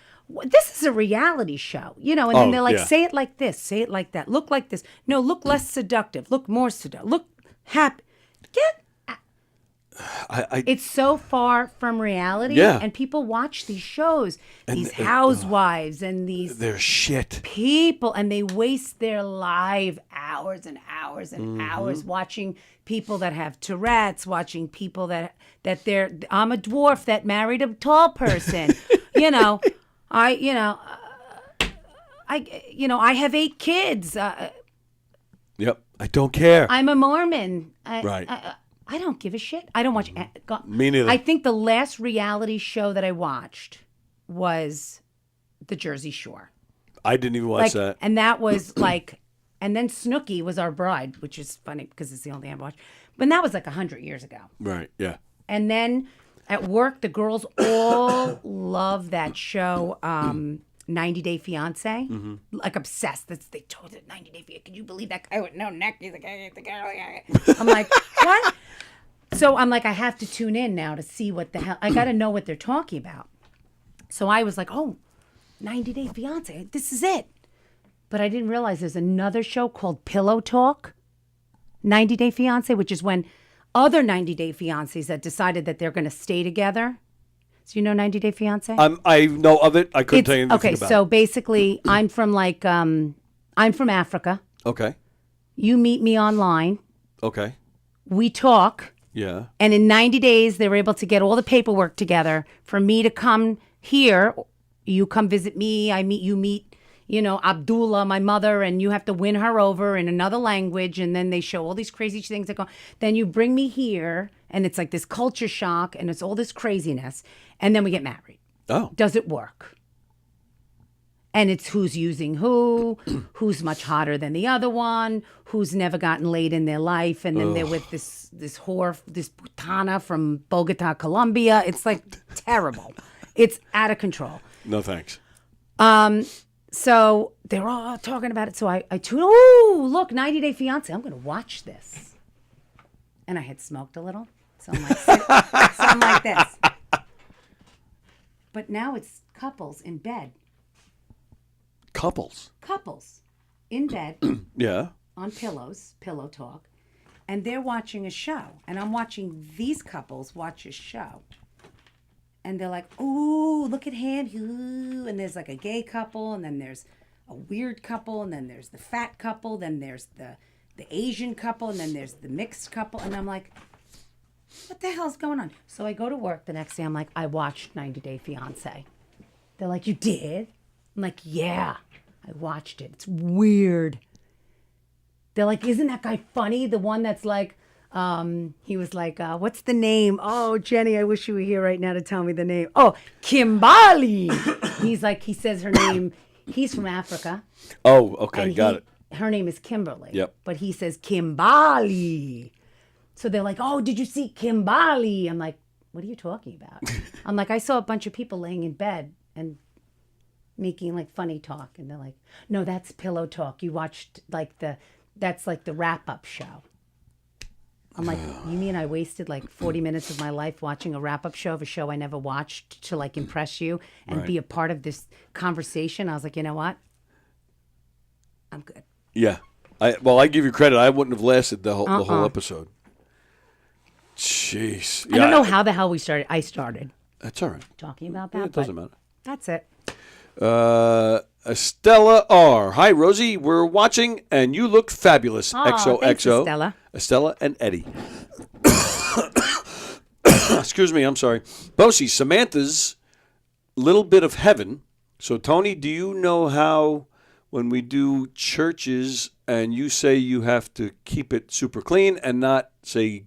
This is a reality show, you know. And then they're like, say it like this, say it like that, look like this. No, look less seductive. Look more seductive. Look happy. Get. It's so far from reality, and people watch these shows, these housewives and these they're shit people, and they waste their life hours and hours and hours watching people that have Tourette's, watching people that they're. I'm a dwarf that married a tall person, you know. I have 8 kids. Yep, I don't care. I'm a Mormon. I don't give a shit. I don't watch. Me neither. I think the last reality show that I watched was The Jersey Shore. I didn't even watch that. And that was like, and then Snooki was our bride, which is funny because it's the only thing I've watched. But that was like 100 years ago. Right, yeah. And then at work, the girls all love that show, 90 Day Fiance, like obsessed. They told it 90 Day Fiance. Can you believe that guy with no neck? He's like, I'm like, what? So I'm like, I have to tune in now to see what the hell. I got to know what they're talking about. So I was like, oh, 90 Day Fiance. This is it. But I didn't realize there's another show called Pillow Talk, 90 Day Fiance, which is when other 90 Day Fiancés that decided that they're going to stay together. So you know 90 Day Fiance? I know of it. I couldn't tell you anything about it. So basically, I'm from I'm from Africa. Okay. You meet me online. Okay. We talk. Yeah. And in 90 days, they were able to get all the paperwork together for me to come here. You come visit me. You meet, Abdullah, my mother, and you have to win her over in another language. And then they show all these crazy things that go. Then you bring me here, and it's like this culture shock, and it's all this craziness. And then we get married. Oh. Does it work? And it's who's using who's much hotter than the other one, who's never gotten laid in their life, and then they're with this whore, this putana from Bogota, Colombia. It's like terrible. It's out of control. No thanks. So they're all talking about it. So I tune. Oh, look, 90 Day Fiance. I'm going to watch this. And I had smoked a little, so I'm like this. But now it's couples in bed. Couples in bed. Yeah. On pillows, pillow talk, and they're watching a show, and I'm watching these couples watch a show, and they're like, "Ooh, look at him!" Ooh. And there's like a gay couple, and then there's a weird couple, and then there's the fat couple, then there's the Asian couple, and then there's the mixed couple, and I'm like, "What the hell's going on?" So I go to work the next day. I'm like, "I watched 90 Day Fiance." They're like, "You did?" I'm like, "Yeah, I watched it. It's weird." They're like, "Isn't that guy funny? The one that's like, he was like, what's the name? Oh, Jenny, I wish you were here right now to tell me the name. Oh, Kimbali." He's like, he says her name. He's from Africa. Oh, okay, got it. Her name is Kimberly. Yep. But he says Kimbali. So they're like, "Oh, did you see Kimbali?" I'm like, "What are you talking about?" I'm like, "I saw a bunch of people laying in bed and making like funny talk." And they're like, "No, that's Pillow Talk. You watched that's like the wrap-up show." I'm like, "You mean I wasted like 40 minutes of my life watching a wrap-up show of a show I never watched to like impress you and be a part of this conversation?" I was like, "You know what? I'm good." Yeah. I give you credit. I wouldn't have lasted the whole episode. Jeez. I don't know how the hell we started. I started That's all right. talking about that. Yeah, it doesn't matter. That's it. Estella R. Hi, Rosie. We're watching, and you look fabulous. Aw, XOXO. thanks, Estella. Estella and Eddie. Excuse me. I'm sorry. Bosie, Samantha's little bit of heaven. So, Tony, do you know how when we do churches and you say you have to keep it super clean and not say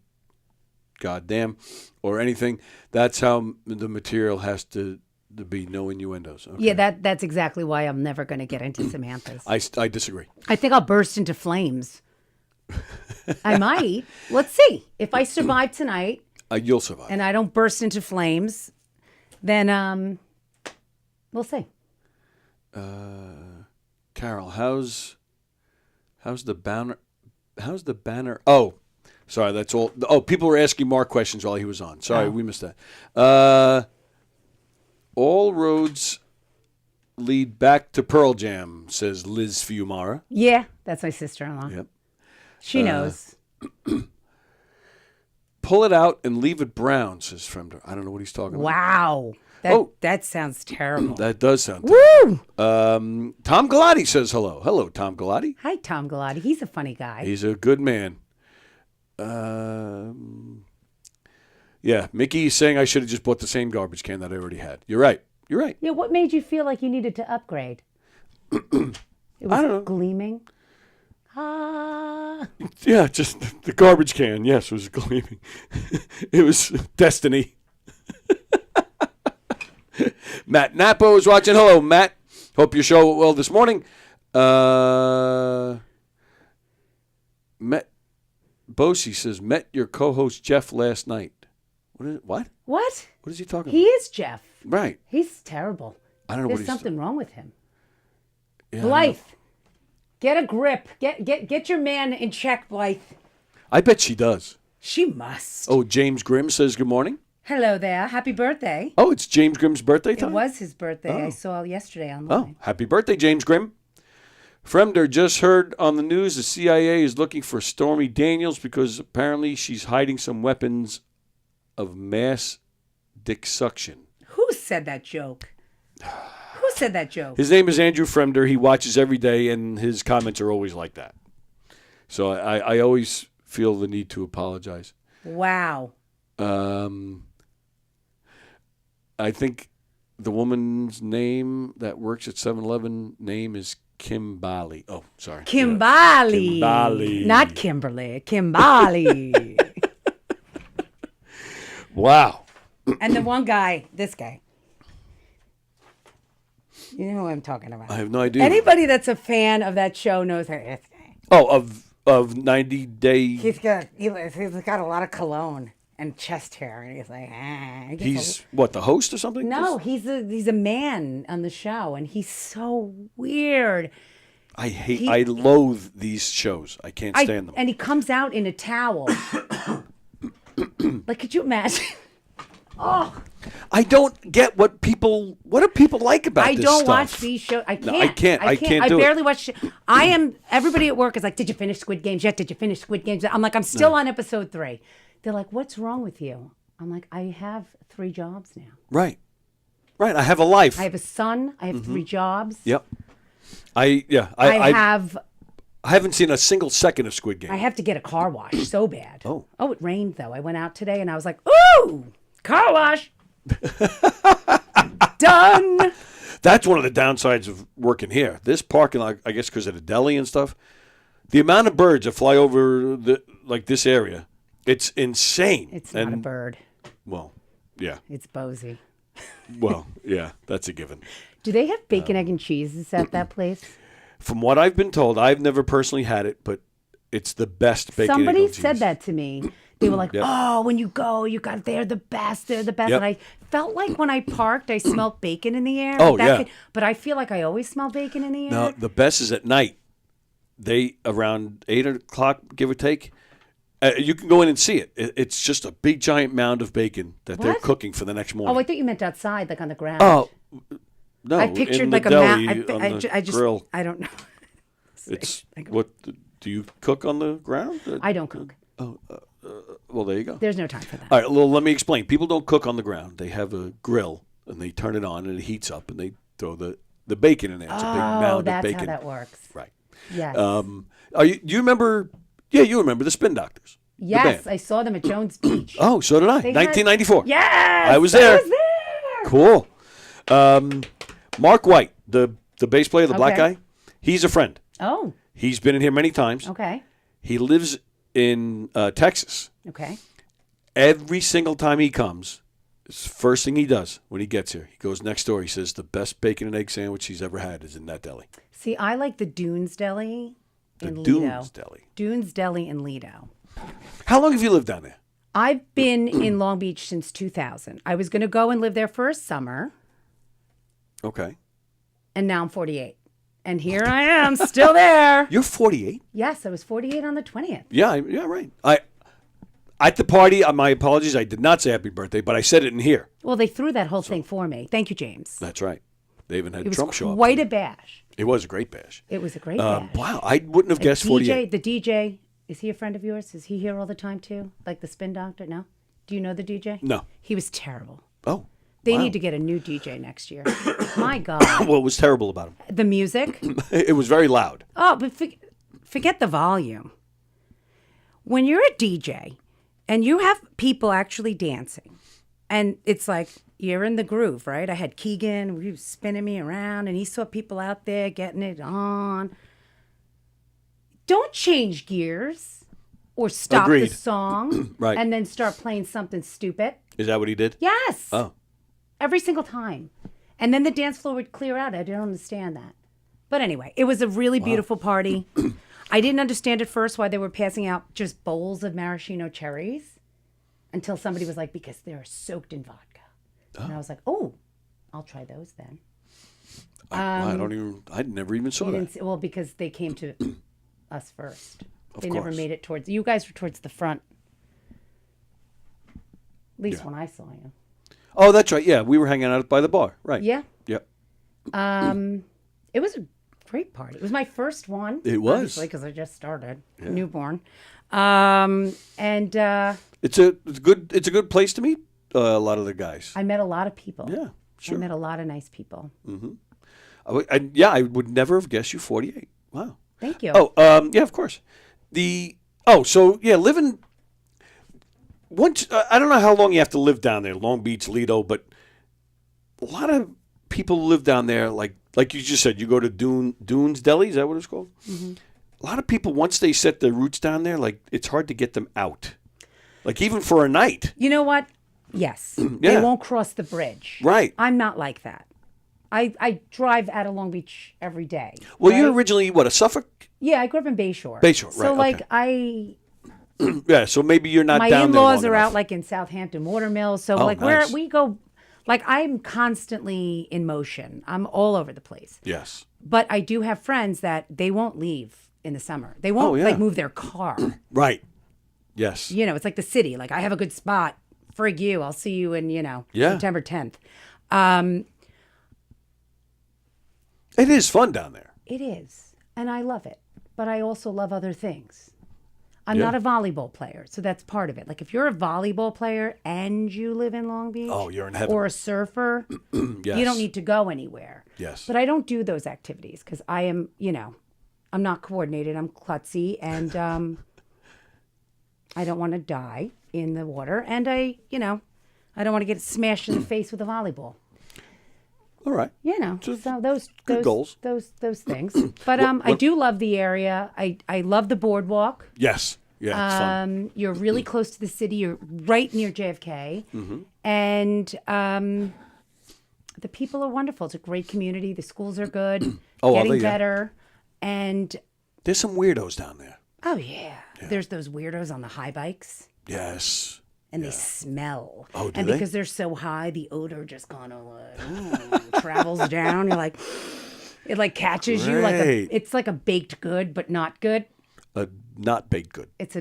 goddamn or anything, that's how the material has to be no innuendos. Okay. Yeah, that's exactly why I'm never going to get into Samantha's. I disagree. I think I'll burst into flames. I might. Let's see. If I survive tonight You'll survive. and I don't burst into flames, then we'll see. Carol, how's the banner? How's the banner? Oh, sorry, that's all. Oh, people were asking Mark questions while he was on. Sorry, we missed that. All roads lead back to Pearl Jam, says Liz Fiumara. Yeah, that's my sister-in-law. Yep. She knows. Pull it out and leave it brown, says Fremder. I don't know what he's talking about. Wow. That sounds terrible. That does sound Woo! terrible. Tom Galati says hello. Hello, Tom Galati. Hi, Tom Galati. He's a funny guy. He's a good man. Yeah, Mickey's saying I should have just bought the same garbage can that I already had. You're right. You're right. Yeah, what made you feel like you needed to upgrade? It was I don't know. gleaming. Ah. Yeah, just the garbage can. Yes, was gleaming. It was destiny. Matt Napo is watching. Hello, Matt. Hope your show went well this morning. Bosie says, met your co-host Jeff last night. What? What? What is he talking He about? is Jeff. Right. He's terrible. I don't know There's what he's something wrong with him. Yeah, Blythe, get a grip. Get your man in check, Blythe. I bet she does. She must. Oh, James Grimm says good morning. Hello there. Happy birthday. Oh, it's James Grimm's birthday time? It was his birthday. Oh. I saw yesterday Oh, online. happy birthday, James Grimm. Fremder just heard on the news the CIA is looking for Stormy Daniels because apparently she's hiding some weapons of mass dick suction. Who said that joke? Who said that joke? His name is Andrew Fremder. He watches every day, and his comments are always like that. So I always feel the need to apologize. Wow. I think the woman's name that works at 7-Eleven name is Kim Bali. Oh, sorry. Kimbali. Yeah. Kimbali. Not Kimberly. Kimbali. Wow. And the one guy, this guy. You know who I'm talking about. I have no idea. Anybody that's a fan of that show knows her. This guy. Oh, of 90 Day. He's got a lot of cologne and chest hair, and he's like, He's what, the host or something? No, he's a man on the show, and he's so weird. I loathe these shows. I can't stand them. And he comes out in a towel. Like, could you imagine? Oh, I don't get what do people like about this I don't stuff. watch these shows. I can't. No, I can't. I can't do I it. barely watch. Everybody at work is like, "Did you finish Squid Games yet? Did you finish Squid Games?" I'm like, "I'm still on episode 3." They're like, "What's wrong with you?" I'm like, "I have 3 jobs now. Right. I have a life. I have a son. I have 3 jobs. Yep. I haven't seen a single second of Squid Game. I have to get a car wash so bad. Oh, it rained though. I went out today and I was like, "Ooh, car wash." Done. That's one of the downsides of working here. This parking lot, I guess because of the deli and stuff, the amount of birds that fly over this area, it's insane. It's not a bird. Well, yeah. It's Bosie. Well, yeah, that's a given. Do they have bacon, egg, and cheeses at that place? From what I've been told, I've never personally had it, but it's the best bacon. Somebody egg, and said cheese. that to me. They were like, Yep. "Oh, when you go, they're the best. They're the best." Yep. And I felt like when I parked, I smelled bacon in the air. Oh, But yeah. but I feel like I always smell bacon in the air. No, the best is at night. They around 8 o'clock, give or take. You can go in and see it. It's just a big giant mound of bacon that they're What? cooking for the next morning. Oh, I thought you meant outside, like on the ground. Oh, no. I pictured in like the a deli mound. on the grill. I don't know. It's what do you cook on the ground? I don't cook. Oh, Well, there you go. There's no time for that. All right, well, let me explain. People don't cook on the ground. They have a grill, and they turn it on, and it heats up, and they throw the bacon in there. It's a big mound of that's bacon. how that works. Right. Yes. Do you remember? Yeah, you remember the Spin Doctors. the Yes, band. I saw them at Jones Beach. Oh, so did I. They had- 1994. Yes, I was there. I was there. Cool. Mark White, the bass player, the black Okay. guy, he's a friend. Oh, He's been in here many times. okay. He lives in Texas. Okay. Every single time he comes, it's the first thing he does when he gets here. He goes next door. He says the best bacon and egg sandwich he's ever had is in that deli. See, I like the Dunes Deli in Lido. Dunes Deli. Dunes Deli in Lido. How long have you lived down there? I've been in Long Beach since 2000. I was going to go and live there for a summer, Okay. and now I'm 48. And here I am, still there. You're 48? Yes, I was 48 on the 20th. Yeah, right. At the party, my apologies, I did not say happy birthday, but I said it in here. Well, they threw that whole thing for me. Thank you, James. That's right. They even had It was Trump show up. quite a bash. It was a great bash. It was a great bash. Wow, I wouldn't have guessed 48. The DJ, is he a friend of yours? Is he here all the time too? Like the Spin Doctor? No? Do you know the DJ? No. He was terrible. Oh. They wow. need to get a new DJ next year. My God. What was terrible about him? The music. It was very loud. Oh, but forget the volume. When you're a DJ and you have people actually dancing, and it's like you're in the groove, right? I had Keegan, he was spinning me around, and he saw people out there getting it on. Don't change gears or stop Agreed. the song Right. and then start playing something stupid. Is that what he did? Yes. Oh. Every single time. And then the dance floor would clear out. I don't understand that. But anyway, it was a really beautiful party. I didn't understand at first why they were passing out just bowls of maraschino cherries until somebody was like, because they're soaked in vodka. And I was like, oh, I'll try those then. I never even saw You that. didn't see, well, because they came to us first. Of They never course. made it towards, you guys were towards the front. At least Yeah. when I saw you. Oh, that's right. Yeah, we were hanging out by the bar. Right. Yeah. Yep. It was a great party. It was my first one. It was. Obviously, because I just started, newborn. And It's a good place to meet a lot of the guys. I met a lot of people. Yeah, sure. I met a lot of nice people. I would never have guessed you 48. Wow. Thank you. Oh, yeah, of course. Living. Once I don't know how long you have to live down there, Long Beach, Lido, but a lot of people live down there. Like you just said, you go to Dunes Deli. Is that what it's called? Mm-hmm. A lot of people, once they set their roots down there, like it's hard to get them out. Like even for a night. You know what? Yes. Yeah. They won't cross the bridge. Right. I'm not like that. I drive out of Long Beach every day. Well, right? you're originally a Suffolk? Yeah, I grew up in Bayshore. Bayshore, So right, I Yeah, so maybe you're not my down there long in-laws are enough. out like in Southampton Watermills. So Oh, like nice. where we go, like I'm constantly in motion. I'm all over the place. Yes. But I do have friends that they won't leave in the summer. They won't yeah. like move their car. Right. Yes. You know, it's like the city. Like I have a good spot. Frig you. I'll see you in, Yeah. September 10th. It is fun down there. It is. And I love it. But I also love other things. I'm Yeah. not a volleyball player, so that's part of it. Like if you're a volleyball player and you live in Long Beach, Oh, you're in heaven. or a surfer, Yes. you don't need to go anywhere. Yes. But I don't do those activities because I am, I'm not coordinated. I'm klutzy, and I don't want to die in the water, and I don't want to get smashed in the face with a volleyball. All right. So those good goals. those things. But I do love the area. I love the boardwalk. Yes. Yeah, it's fun. You're really close to the city. You're right near JFK, Mm-hmm. and the people are wonderful. It's a great community. The schools are good, Oh, are getting they? Yeah. better, and There's some weirdos down there. oh yeah. There's those weirdos on the high bikes. Yes. And they smell. Oh, do and they? because they're so high, the odor just kind of like travels down. You're like, it like catches you like Great. it's like a baked good, but not good. Not baked good. It's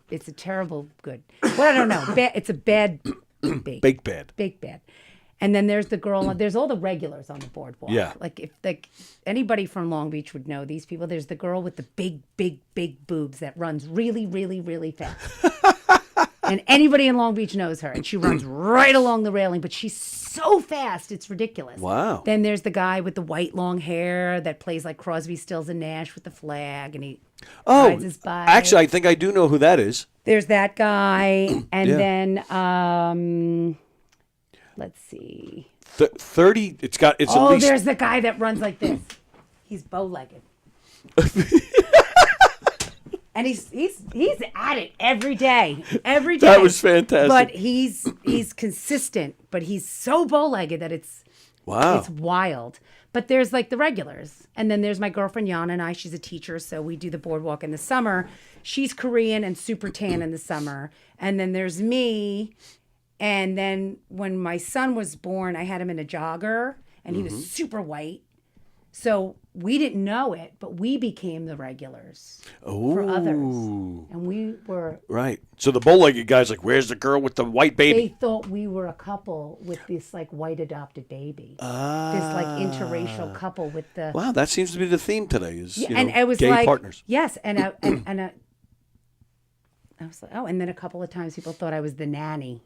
it's a terrible good. Well, I don't know. It's a bad baked. Baked bad. Baked bad. And then there's the girl. There's all the regulars on the boardwalk. Yeah. Like if anybody from Long Beach would know these people. There's the girl with the big boobs that runs really, really, really fast. And anybody in Long Beach knows her. And she runs right along the railing, but she's so fast, it's ridiculous. Wow. Then there's the guy with the white long hair that plays like Crosby, Stills, and Nash with the flag, and he rides his bike. Actually, I think I do know who that is. There's that guy, and Yeah. then let's see. 30. It's at Oh, least. there's the guy that runs like this. He's bow-legged. And he's at it every day. Every day. That was fantastic. But he's consistent, but he's so bow-legged that it's wild. But there's like the regulars. And then there's my girlfriend Yana and I. She's a teacher, so we do the boardwalk in the summer. She's Korean and super tan in the summer. And then there's me. And then when my son was born, I had him in a jogger, and he was super white. So we didn't know it, but we became the regulars for others. And we were... Right. So the bow-legged guy's like, where's the girl with the white baby? They thought we were a couple with this like white adopted baby. This like interracial couple with the... Wow, that seems to be the theme today is and it was gay like, partners. Yes, I was like, oh, and then a couple of times people thought I was the nanny.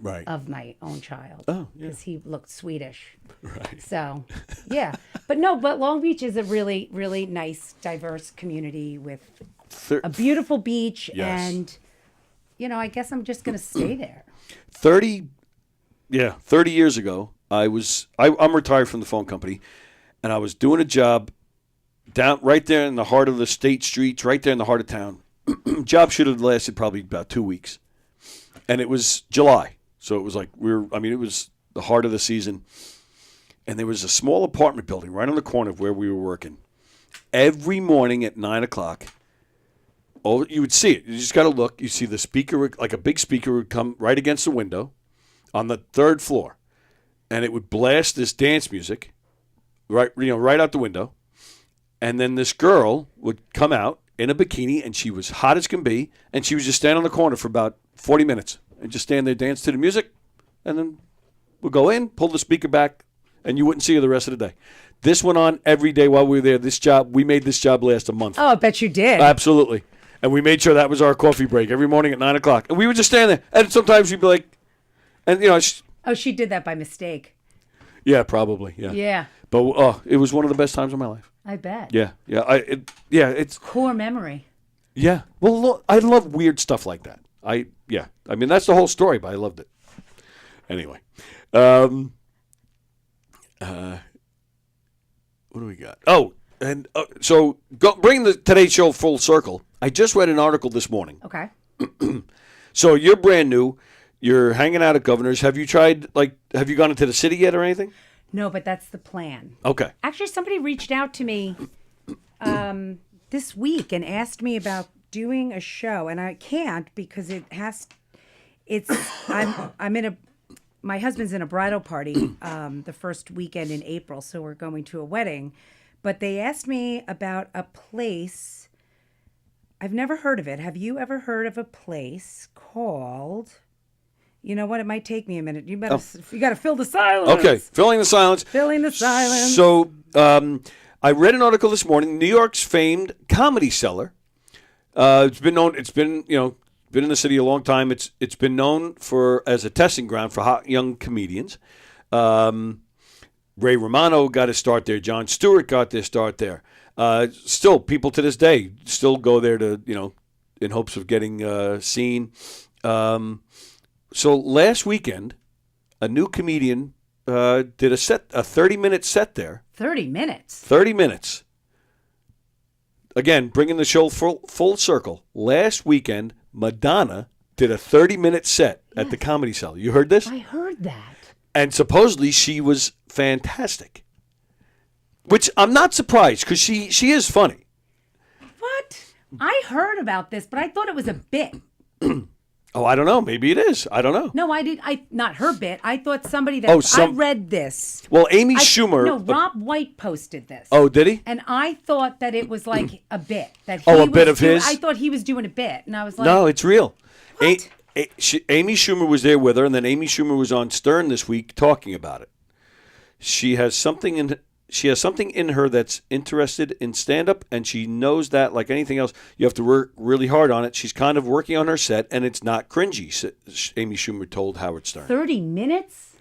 Right. Of my own child. Oh, yeah. Because he looked Swedish. Right. So, yeah. But Long Beach is a really, really nice, diverse community with a beautiful beach. Yes. And, I guess I'm just going to stay there. 30 years ago, I'm retired from the phone company, and I was doing a job down right there in the heart of the state streets, right there in the heart of town. Job should have lasted probably about 2 weeks. And it was July. So it was like it was the heart of the season. And there was a small apartment building right on the corner of where we were working. Every morning at 9 o'clock, you would see it. You just got to look. You see the speaker, like a big speaker would come right against the window on the third floor. And it would blast this dance music right out the window. And then this girl would come out in a bikini, and she was hot as can be. And she would just stand on the corner for about 40 minutes. And just stand there, dance to the music, and then we'll go in, pull the speaker back, and you wouldn't see her the rest of the day. This went on every day while we were there. We made this job last a month. Oh, I bet you did. Absolutely. And we made sure that was our coffee break every morning at 9 o'clock. And we would just stand there. And sometimes you'd be like, she did that by mistake. Yeah, probably. Yeah. Yeah. But it was one of the best times of my life. I bet. Yeah. Yeah. It's core memory. Yeah. Well, look, I love weird stuff like that. I mean, that's the whole story, but I loved it. Anyway. What do we got? Oh, and so bring the Today Show full circle. I just read an article this morning. Okay. So you're brand new. You're hanging out at Governor's. Have you have you gone into the city yet or anything? No, but that's the plan. Okay. Actually, somebody reached out to me this week and asked me about doing a show, and I can't because my husband's in a bridal party the first weekend in April, so we're going to a wedding. But they asked me about a place. I've never heard of it. Have you ever heard of a place called? You know what? It might take me a minute. You got to fill the silence. Okay, filling the silence. Filling the silence. So I read an article this morning. New York's famed Comedy Cellar. It's been known. It's been been in the city a long time. It's been known as a testing ground for hot young comedians. Ray Romano got his start there. Jon Stewart got their start there. Still, people to this day still go there to in hopes of getting seen. So last weekend, a new comedian did a 30-minute set there. 30 minutes. 30 minutes. Again, bringing the show full circle. Last weekend, Madonna did a 30-minute set at the Comedy Cellar. You heard this? I heard that. And supposedly she was fantastic. Which I'm not surprised because she is funny. What? I heard about this, but I thought it was a bit. Oh, I don't know. Maybe it is. I don't know. No, not her bit. I thought somebody that I read this. Well, Amy Schumer. No, Rob White posted this. Oh, did he? And I thought that it was like a bit. A bit of his? I thought he was doing a bit. And I was like, no, it's real. What? Amy Schumer was there with her, and then Amy Schumer was on Stern this week talking about it. She has something she has something in her that's interested in stand-up, and she knows that, like anything else, you have to work really hard on it. She's kind of working on her set, and it's not cringy, Amy Schumer told Howard Stern. 30 minutes?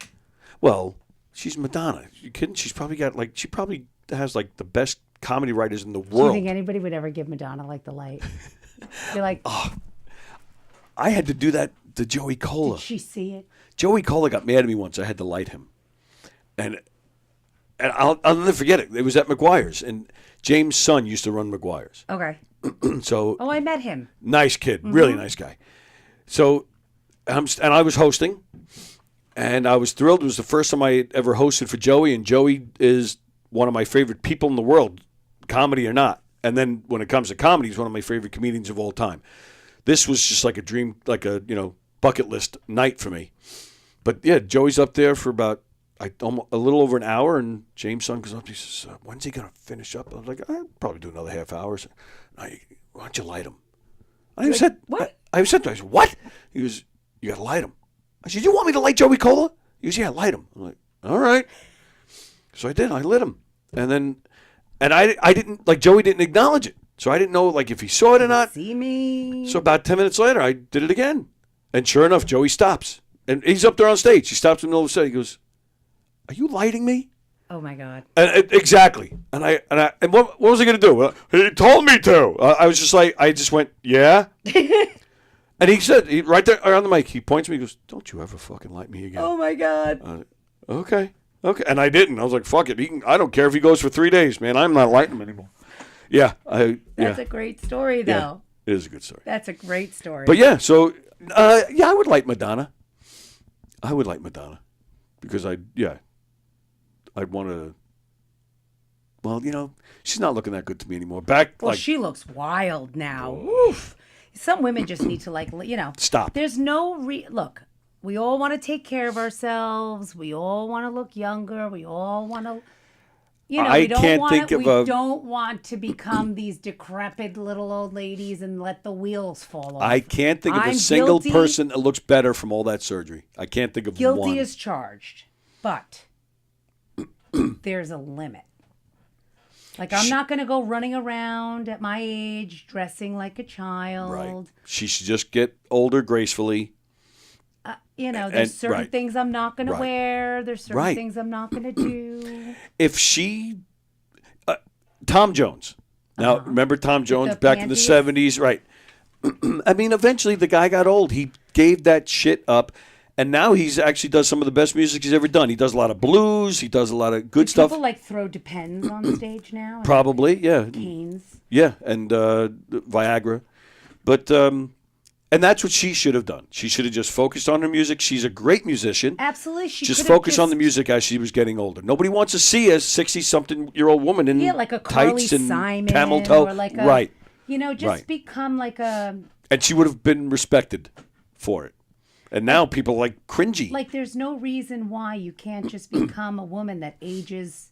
Well, she's Madonna. You kidding? She probably has like the best comedy writers in the Do you world. think anybody would ever give Madonna like the light? You're like, I had to do that to Joey Cola. did she see it? Joey Cola got mad at me once. I had to light him. And I'll never forget it. It was at McGuire's, and James' son used to run McGuire's. Okay. So Oh, I met him. nice kid, really nice guy. So, and I was hosting, and I was thrilled. It was the first time I had ever hosted for Joey, and Joey is one of my favorite people in the world, comedy or not. And then when it comes to comedy, he's one of my favorite comedians of all time. This was just like a dream, like a bucket list night for me. But yeah, Joey's up there for about a little over an hour, and James' son goes up. He says, "When's he gonna finish up?" I was like, "I'll probably do another half hour." So, "Why don't you light him?" I said, "What?" I said, "What?" He goes, "You gotta light him." I said, "You want me to light Joey Cola?" He goes, "Yeah, light him." I'm like, "All right." So I did. I lit him, and I didn't, like, Joey didn't acknowledge it, so I didn't know, like, if he saw it or not. See me? So about 10 minutes later, I did it again, and sure enough, Joey stops, and he's up there on stage. He stops in the middle of the set. He goes, "Are you lighting me?" Oh my God. Exactly. And what was I going to do? Well, he told me to. I was just like, I just went, "Yeah." And he said, right there on the mic, he points to me, he goes, "Don't you ever fucking light me again." Oh my God. Okay. And I didn't. I was like, "Fuck it. I don't care if he goes for 3 days, man. I'm not lighting him anymore." Yeah. That's a great story, though. It is a good story. That's a great story. But yeah, so, I would light Madonna. I would light Madonna. Because I'd want to, well, she's not looking that good to me anymore. Well, she looks wild now. Oof. Some women just need to, stop. There's no look. We all want to take care of ourselves. We all want to look younger. We all want to, we don't want to become these decrepit little old ladies and let the wheels fall off. I can't think of a single person that looks better from all that surgery. I can't think of one. Guilty as charged, but there's a limit. Like, I'm not going to go running around at my age dressing like a child. Right. She should just get older gracefully. There's certain things I'm not going to wear. There's certain things I'm not going to do. If she, Tom Jones. Now, remember Tom Jones back in the 70s? Right. I mean, eventually the guy got old. He gave that shit up. And now he's actually does some of the best music he's ever done. He does a lot of blues. He does a lot of good stuff. People throw Depends on stage now. Probably, yeah. Canes. Yeah, and Viagra. But and that's what she should have done. She should have just focused on her music. She's a great musician. Absolutely, she just focus on the music as she was getting older. Nobody wants to see a 60-something-year-old woman in like a Carly tights and Simon camel toe. Or like a, become like a. And she would have been respected for it. And now people are cringy. Like, there's no reason why you can't just become a woman that ages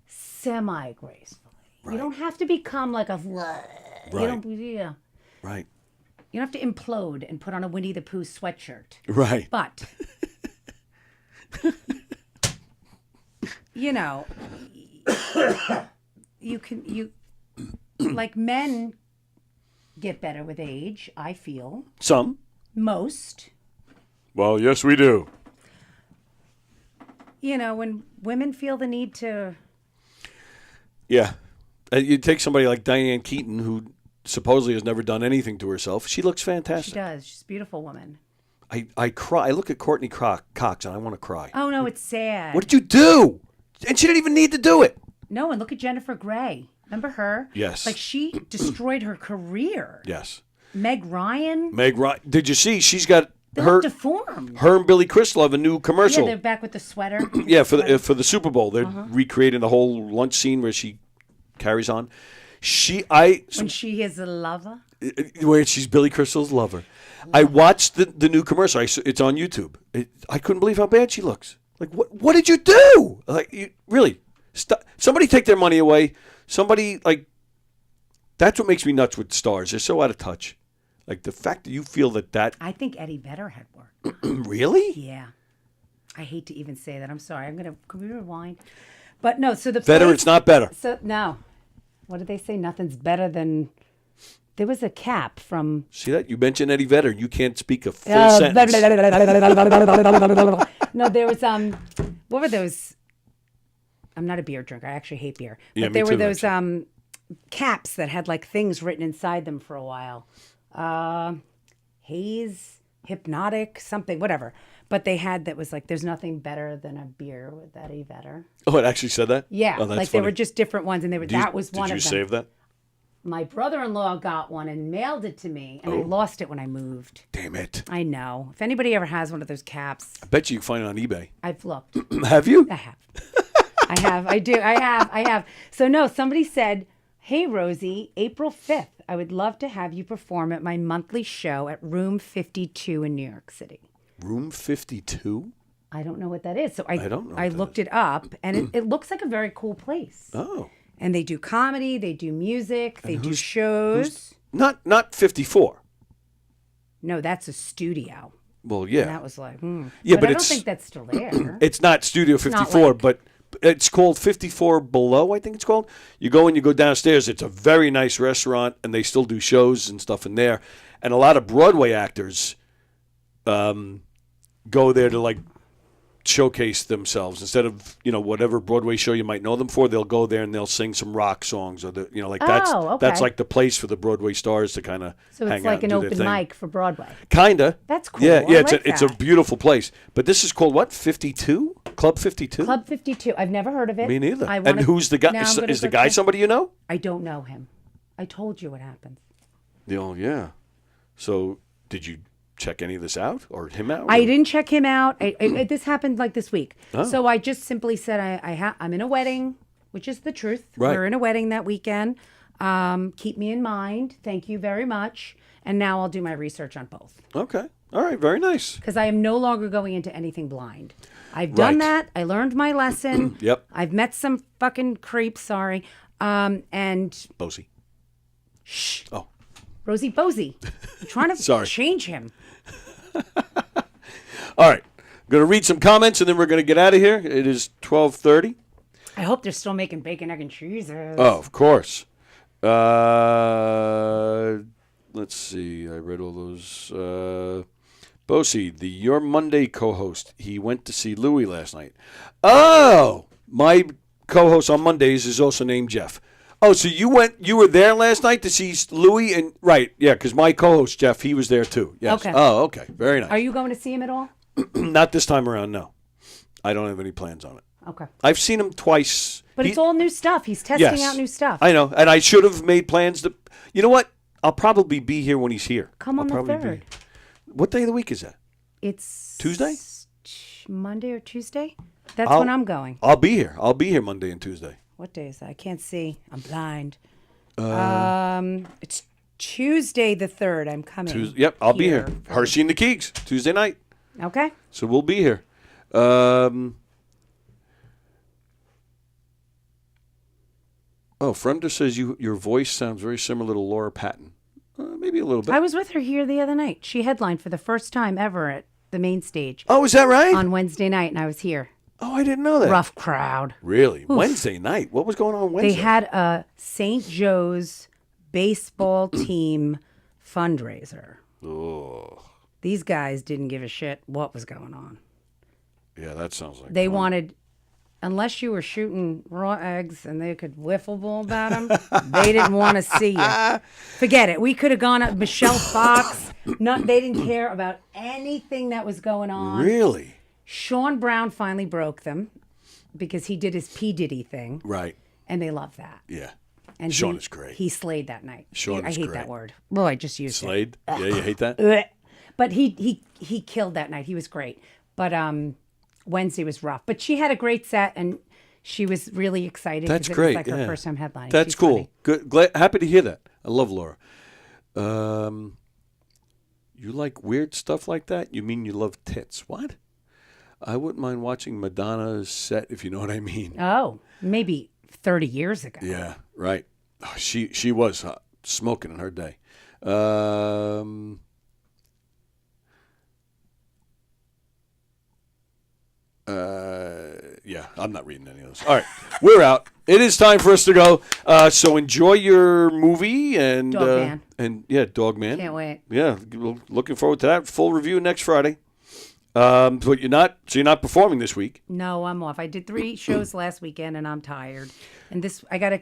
semi-gracefully. Right. You don't have to become like a... Right. You don't, Right. You don't have to implode and put on a Winnie the Pooh sweatshirt. Right. But, men get better with age, I feel. Some. Most. Well, yes, we do. When women feel the need to... Yeah. You take somebody like Diane Keaton, who supposedly has never done anything to herself. She looks fantastic. She does. She's a beautiful woman. I cry. I look at Courtney Cox, and I want to cry. Oh, no, it's sad. What did you do? And she didn't even need to do it. No, and look at Jennifer Grey. Remember her? Yes. She destroyed her career. Yes. Meg Ryan. Did you see? She's got... They look deformed. Her and Billy Crystal have a new commercial. Yeah, they're back with the sweater. Yeah, for the Super Bowl, they're recreating the whole lunch scene where she carries on. When she is a lover. Where she's Billy Crystal's lover. I watched the new commercial. It's on YouTube. I couldn't believe how bad she looks. Like, what did you do? Really? Somebody take their money away. Somebody that's what makes me nuts with stars. They're so out of touch. Like, the fact that you feel that... I think Eddie Vedder had work. Really? Yeah. I hate to even say that. I'm sorry. Can we rewind? But no, so the Better, place- it's not better. So no, what did they say? Nothing's better than. There was a cap from. See that? You mentioned Eddie Vedder. You can't speak a full Oh, sentence. No, there was what were those? I'm not a beer drinker. I actually hate beer. But Yeah, me there were too, those actually. caps that had like things written inside them for a while. Haze, hypnotic, something, whatever. But they had that was like, there's nothing better than a beer with Eddie Vedder. Oh, it actually said that? Yeah, Oh, that's like funny. they were just different ones, and they were that was one Did you of them. save that? My brother-in-law got one and mailed it to me, and I lost it when I moved. Damn it. I know. If anybody ever has one of those caps, I bet you can find it on eBay. I've looked. Have you? I have. I have. I do. I have. So no, somebody said, "Hey Rosie, April 5th, I would love to have you perform at my monthly show at Room 52 in New York City." Room 52? I don't know what that is. So I don't know I what that looked it up, and it looks like a very cool place. Oh. And they do comedy, they do music, they do shows. Not 54. No, that's a studio. Well, yeah. And that was like, Yeah, but I don't it's- think that's still there. It's not Studio 54, like- but it's called 54 Below, I think it's called. You go and you go downstairs. It's a very nice restaurant, and they still do shows and stuff in there. And a lot of Broadway actors go there to, like, showcase themselves. Instead of, whatever Broadway show you might know them for, they'll go there and they'll sing some rock songs. Or, that's okay. like the place for the Broadway stars to kind of So hang it's out like and an do their open thing. mic for Broadway. Kinda. That's cool. Yeah, I it's like it's a that. beautiful place. But this is called what? 52? Club 52? Club 52. I've never heard of it. Me neither. I And wanna- who's the guy? Now I'm Is, gonna is the go guy check- somebody you know? I don't know him. I told you what happened. Oh, yeah. So did you check any of this out or him out? I didn't check him out. This happened like this week. Oh. So I just simply said I'm in a wedding, which is the truth. Right. We're in a wedding that weekend. Keep me in mind. Thank you very much. And now I'll do my research on both. Okay. All right. Very nice. Because I am no longer going into anything blind. I've done Right. that. I learned my lesson. Yep. I've met some fucking creeps, sorry. And Bosie. shh. Oh. Rosie Bosie. I'm trying to Sorry. change him. All right. I'm going to read some comments and then we're going to get out of here. It is 12:30. I hope they're still making bacon, egg, and cheeses. Oh, of course. Let's see. I read all those. Bosie, your Monday co-host, he went to see Louie last night. Oh, my co-host on Mondays is also named Jeff. Oh, so you were there last night to see Louie and right? Yeah, because my co-host Jeff, he was there too. Yes. Okay. Oh, okay. Very nice. Are you going to see him at all? Not this time around. No, I don't have any plans on it. Okay. I've seen him twice. But it's all new stuff. He's testing out new stuff. I know, and I should have made plans to. You know what? I'll probably be here when he's here. Come on I'll the probably 3rd. What day of the week is that? It's Tuesday? Monday or Tuesday? That's I'll- when I'm going. I'll be here. I'll be here Monday and Tuesday. What day is that? I can't see. I'm blind. It's Tuesday the 3rd. I'm coming. Yep, I'll be here. Hershey and the Keeks, Tuesday night. Okay. So we'll be here. Frender says your voice sounds very similar to Laura Patton. Maybe a little bit. I was with her here the other night. She headlined for the first time ever at the main stage. Oh, is that right? On Wednesday night, and I was here. Oh, I didn't know that. Rough crowd. Really? Oof. Wednesday night? What was going on Wednesday? They had a St. Joe's baseball team fundraiser. Oh. These guys didn't give a shit what was going on. Yeah, that sounds like They fun. wanted, unless you were shooting raw eggs and they could wiffle ball about them, they didn't want to see you. Forget it. We could have gone up Michelle Fox. They didn't care about anything that was going on. Really? Sean Brown finally broke them because he did his P. Diddy thing. Right. And they loved that. Yeah. And Sean is great. He slayed that night. Sean I is hate great. that word. Well, I just used Slayed? it. Yeah, you hate that? Ugh. But he killed that night. He was great. But Wednesday was rough. But she had a great set, and she was really excited. That's 'cause great. It was like her yeah. first time headlining. That's She's cool. funny. Good. Glad, happy to hear that. I love Laura. You like weird stuff like that? You mean you love tits? What? I wouldn't mind watching Madonna's set, if you know what I mean. Oh, maybe 30 years ago. Yeah, right. Oh, she was smoking in her day. Yeah, I'm not reading any of those. All right, we're out. It is time for us to go. So enjoy your movie and Dogman. Dogman. Can't wait. Yeah, looking forward to that. Full review next Friday. But you're not performing this week. No, I'm off. I did 3 shows last weekend, and I'm tired. And this, I gotta.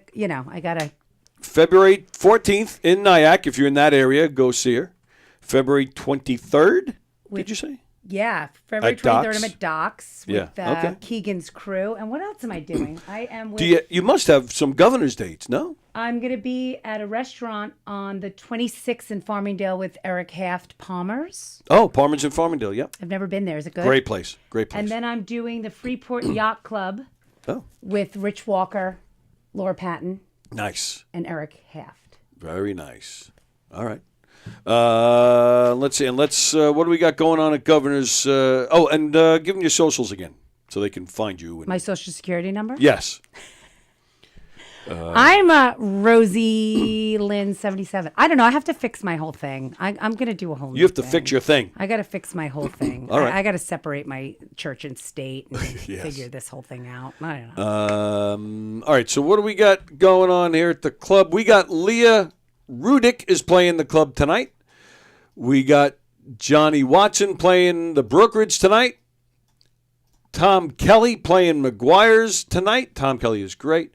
February 14th in Nyack. If you're in that area, go see her. February 23rd. Did you say? Yeah, February 23rd. I'm at Docks with okay. Keegan's crew. And what else am I doing? I am with. You must have some governor's dates, no? I'm going to be at a restaurant on the 26th in Farmingdale with Eric Haft Palmer's. Oh, Palmer's in Farmingdale, yeah. I've never been there. Is it good? Great place. And then I'm doing the Freeport Yacht Club with Rich Walker, Laura Patton. Nice. And Eric Haft. Very nice. All right. Let's see. And what do we got going on at Governor's? Give them your socials again so they can find you. My social security number? Yes. I'm Rosie Lynn 77. I don't know. I have to fix my whole thing. I'm going to do a whole new You have to thing. fix your thing. I got to fix my whole thing. All right. I got to separate my church and state and figure this whole thing out. I don't know. All right. So what do we got going on here at the club? We got Leah Rudick is playing the club tonight. We got Johnny Watson playing the brokerage tonight. Tom Kelly playing McGuire's tonight. Tom Kelly is great.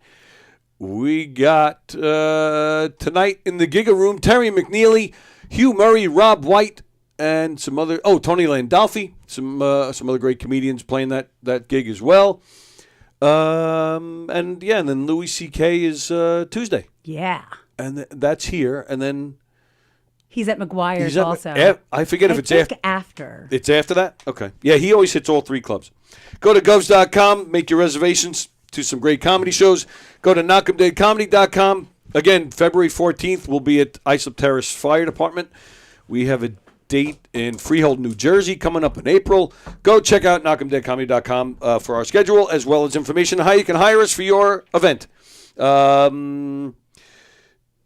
We got tonight in the Giga Room, Terry McNeely, Hugh Murray, Rob White, and some other. Oh, Tony Landolfi, some other great comedians playing that gig as well. And then Louis C.K. is Tuesday. Yeah. And that's here, and then he's at McGuire's also. I forget if it's after. It's after that? Okay. Yeah, he always hits all 3 clubs. Go to govs.com, make your reservations to some great comedy shows. Go to knockemdeadcomedy.com. Again, February 14th, we'll be at Islip Terrace Fire Department. We have a date in Freehold, New Jersey coming up in April. Go check out knockemdeadcomedy.com for our schedule, as well as information on how you can hire us for your event.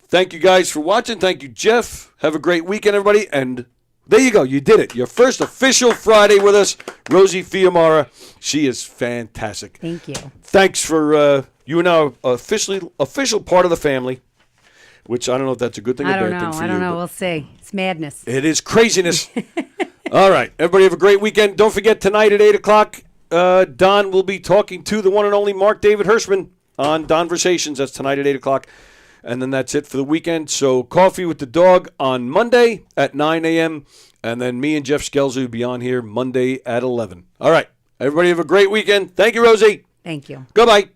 Thank you guys for watching. Thank you, Jeff. Have a great weekend, everybody. And there you go. You did it. Your first official Friday with us, Rosie Fiumara. She is fantastic. Thank you. Thanks for you are now official part of the family, which I don't know if that's a good thing or bad thing for you. I don't know. We'll see. It's madness. It is craziness. All right. Everybody have a great weekend. Don't forget, tonight at 8 o'clock, Don will be talking to the one and only Mark David Hirschman on Donversations. That's tonight at 8 o'clock. And then that's it for the weekend. So Coffee with the Dog on Monday at 9 a.m. And then me and Jeff Skelzer will be on here Monday at 11. All right. Everybody have a great weekend. Thank you, Rosie. Thank you. Goodbye.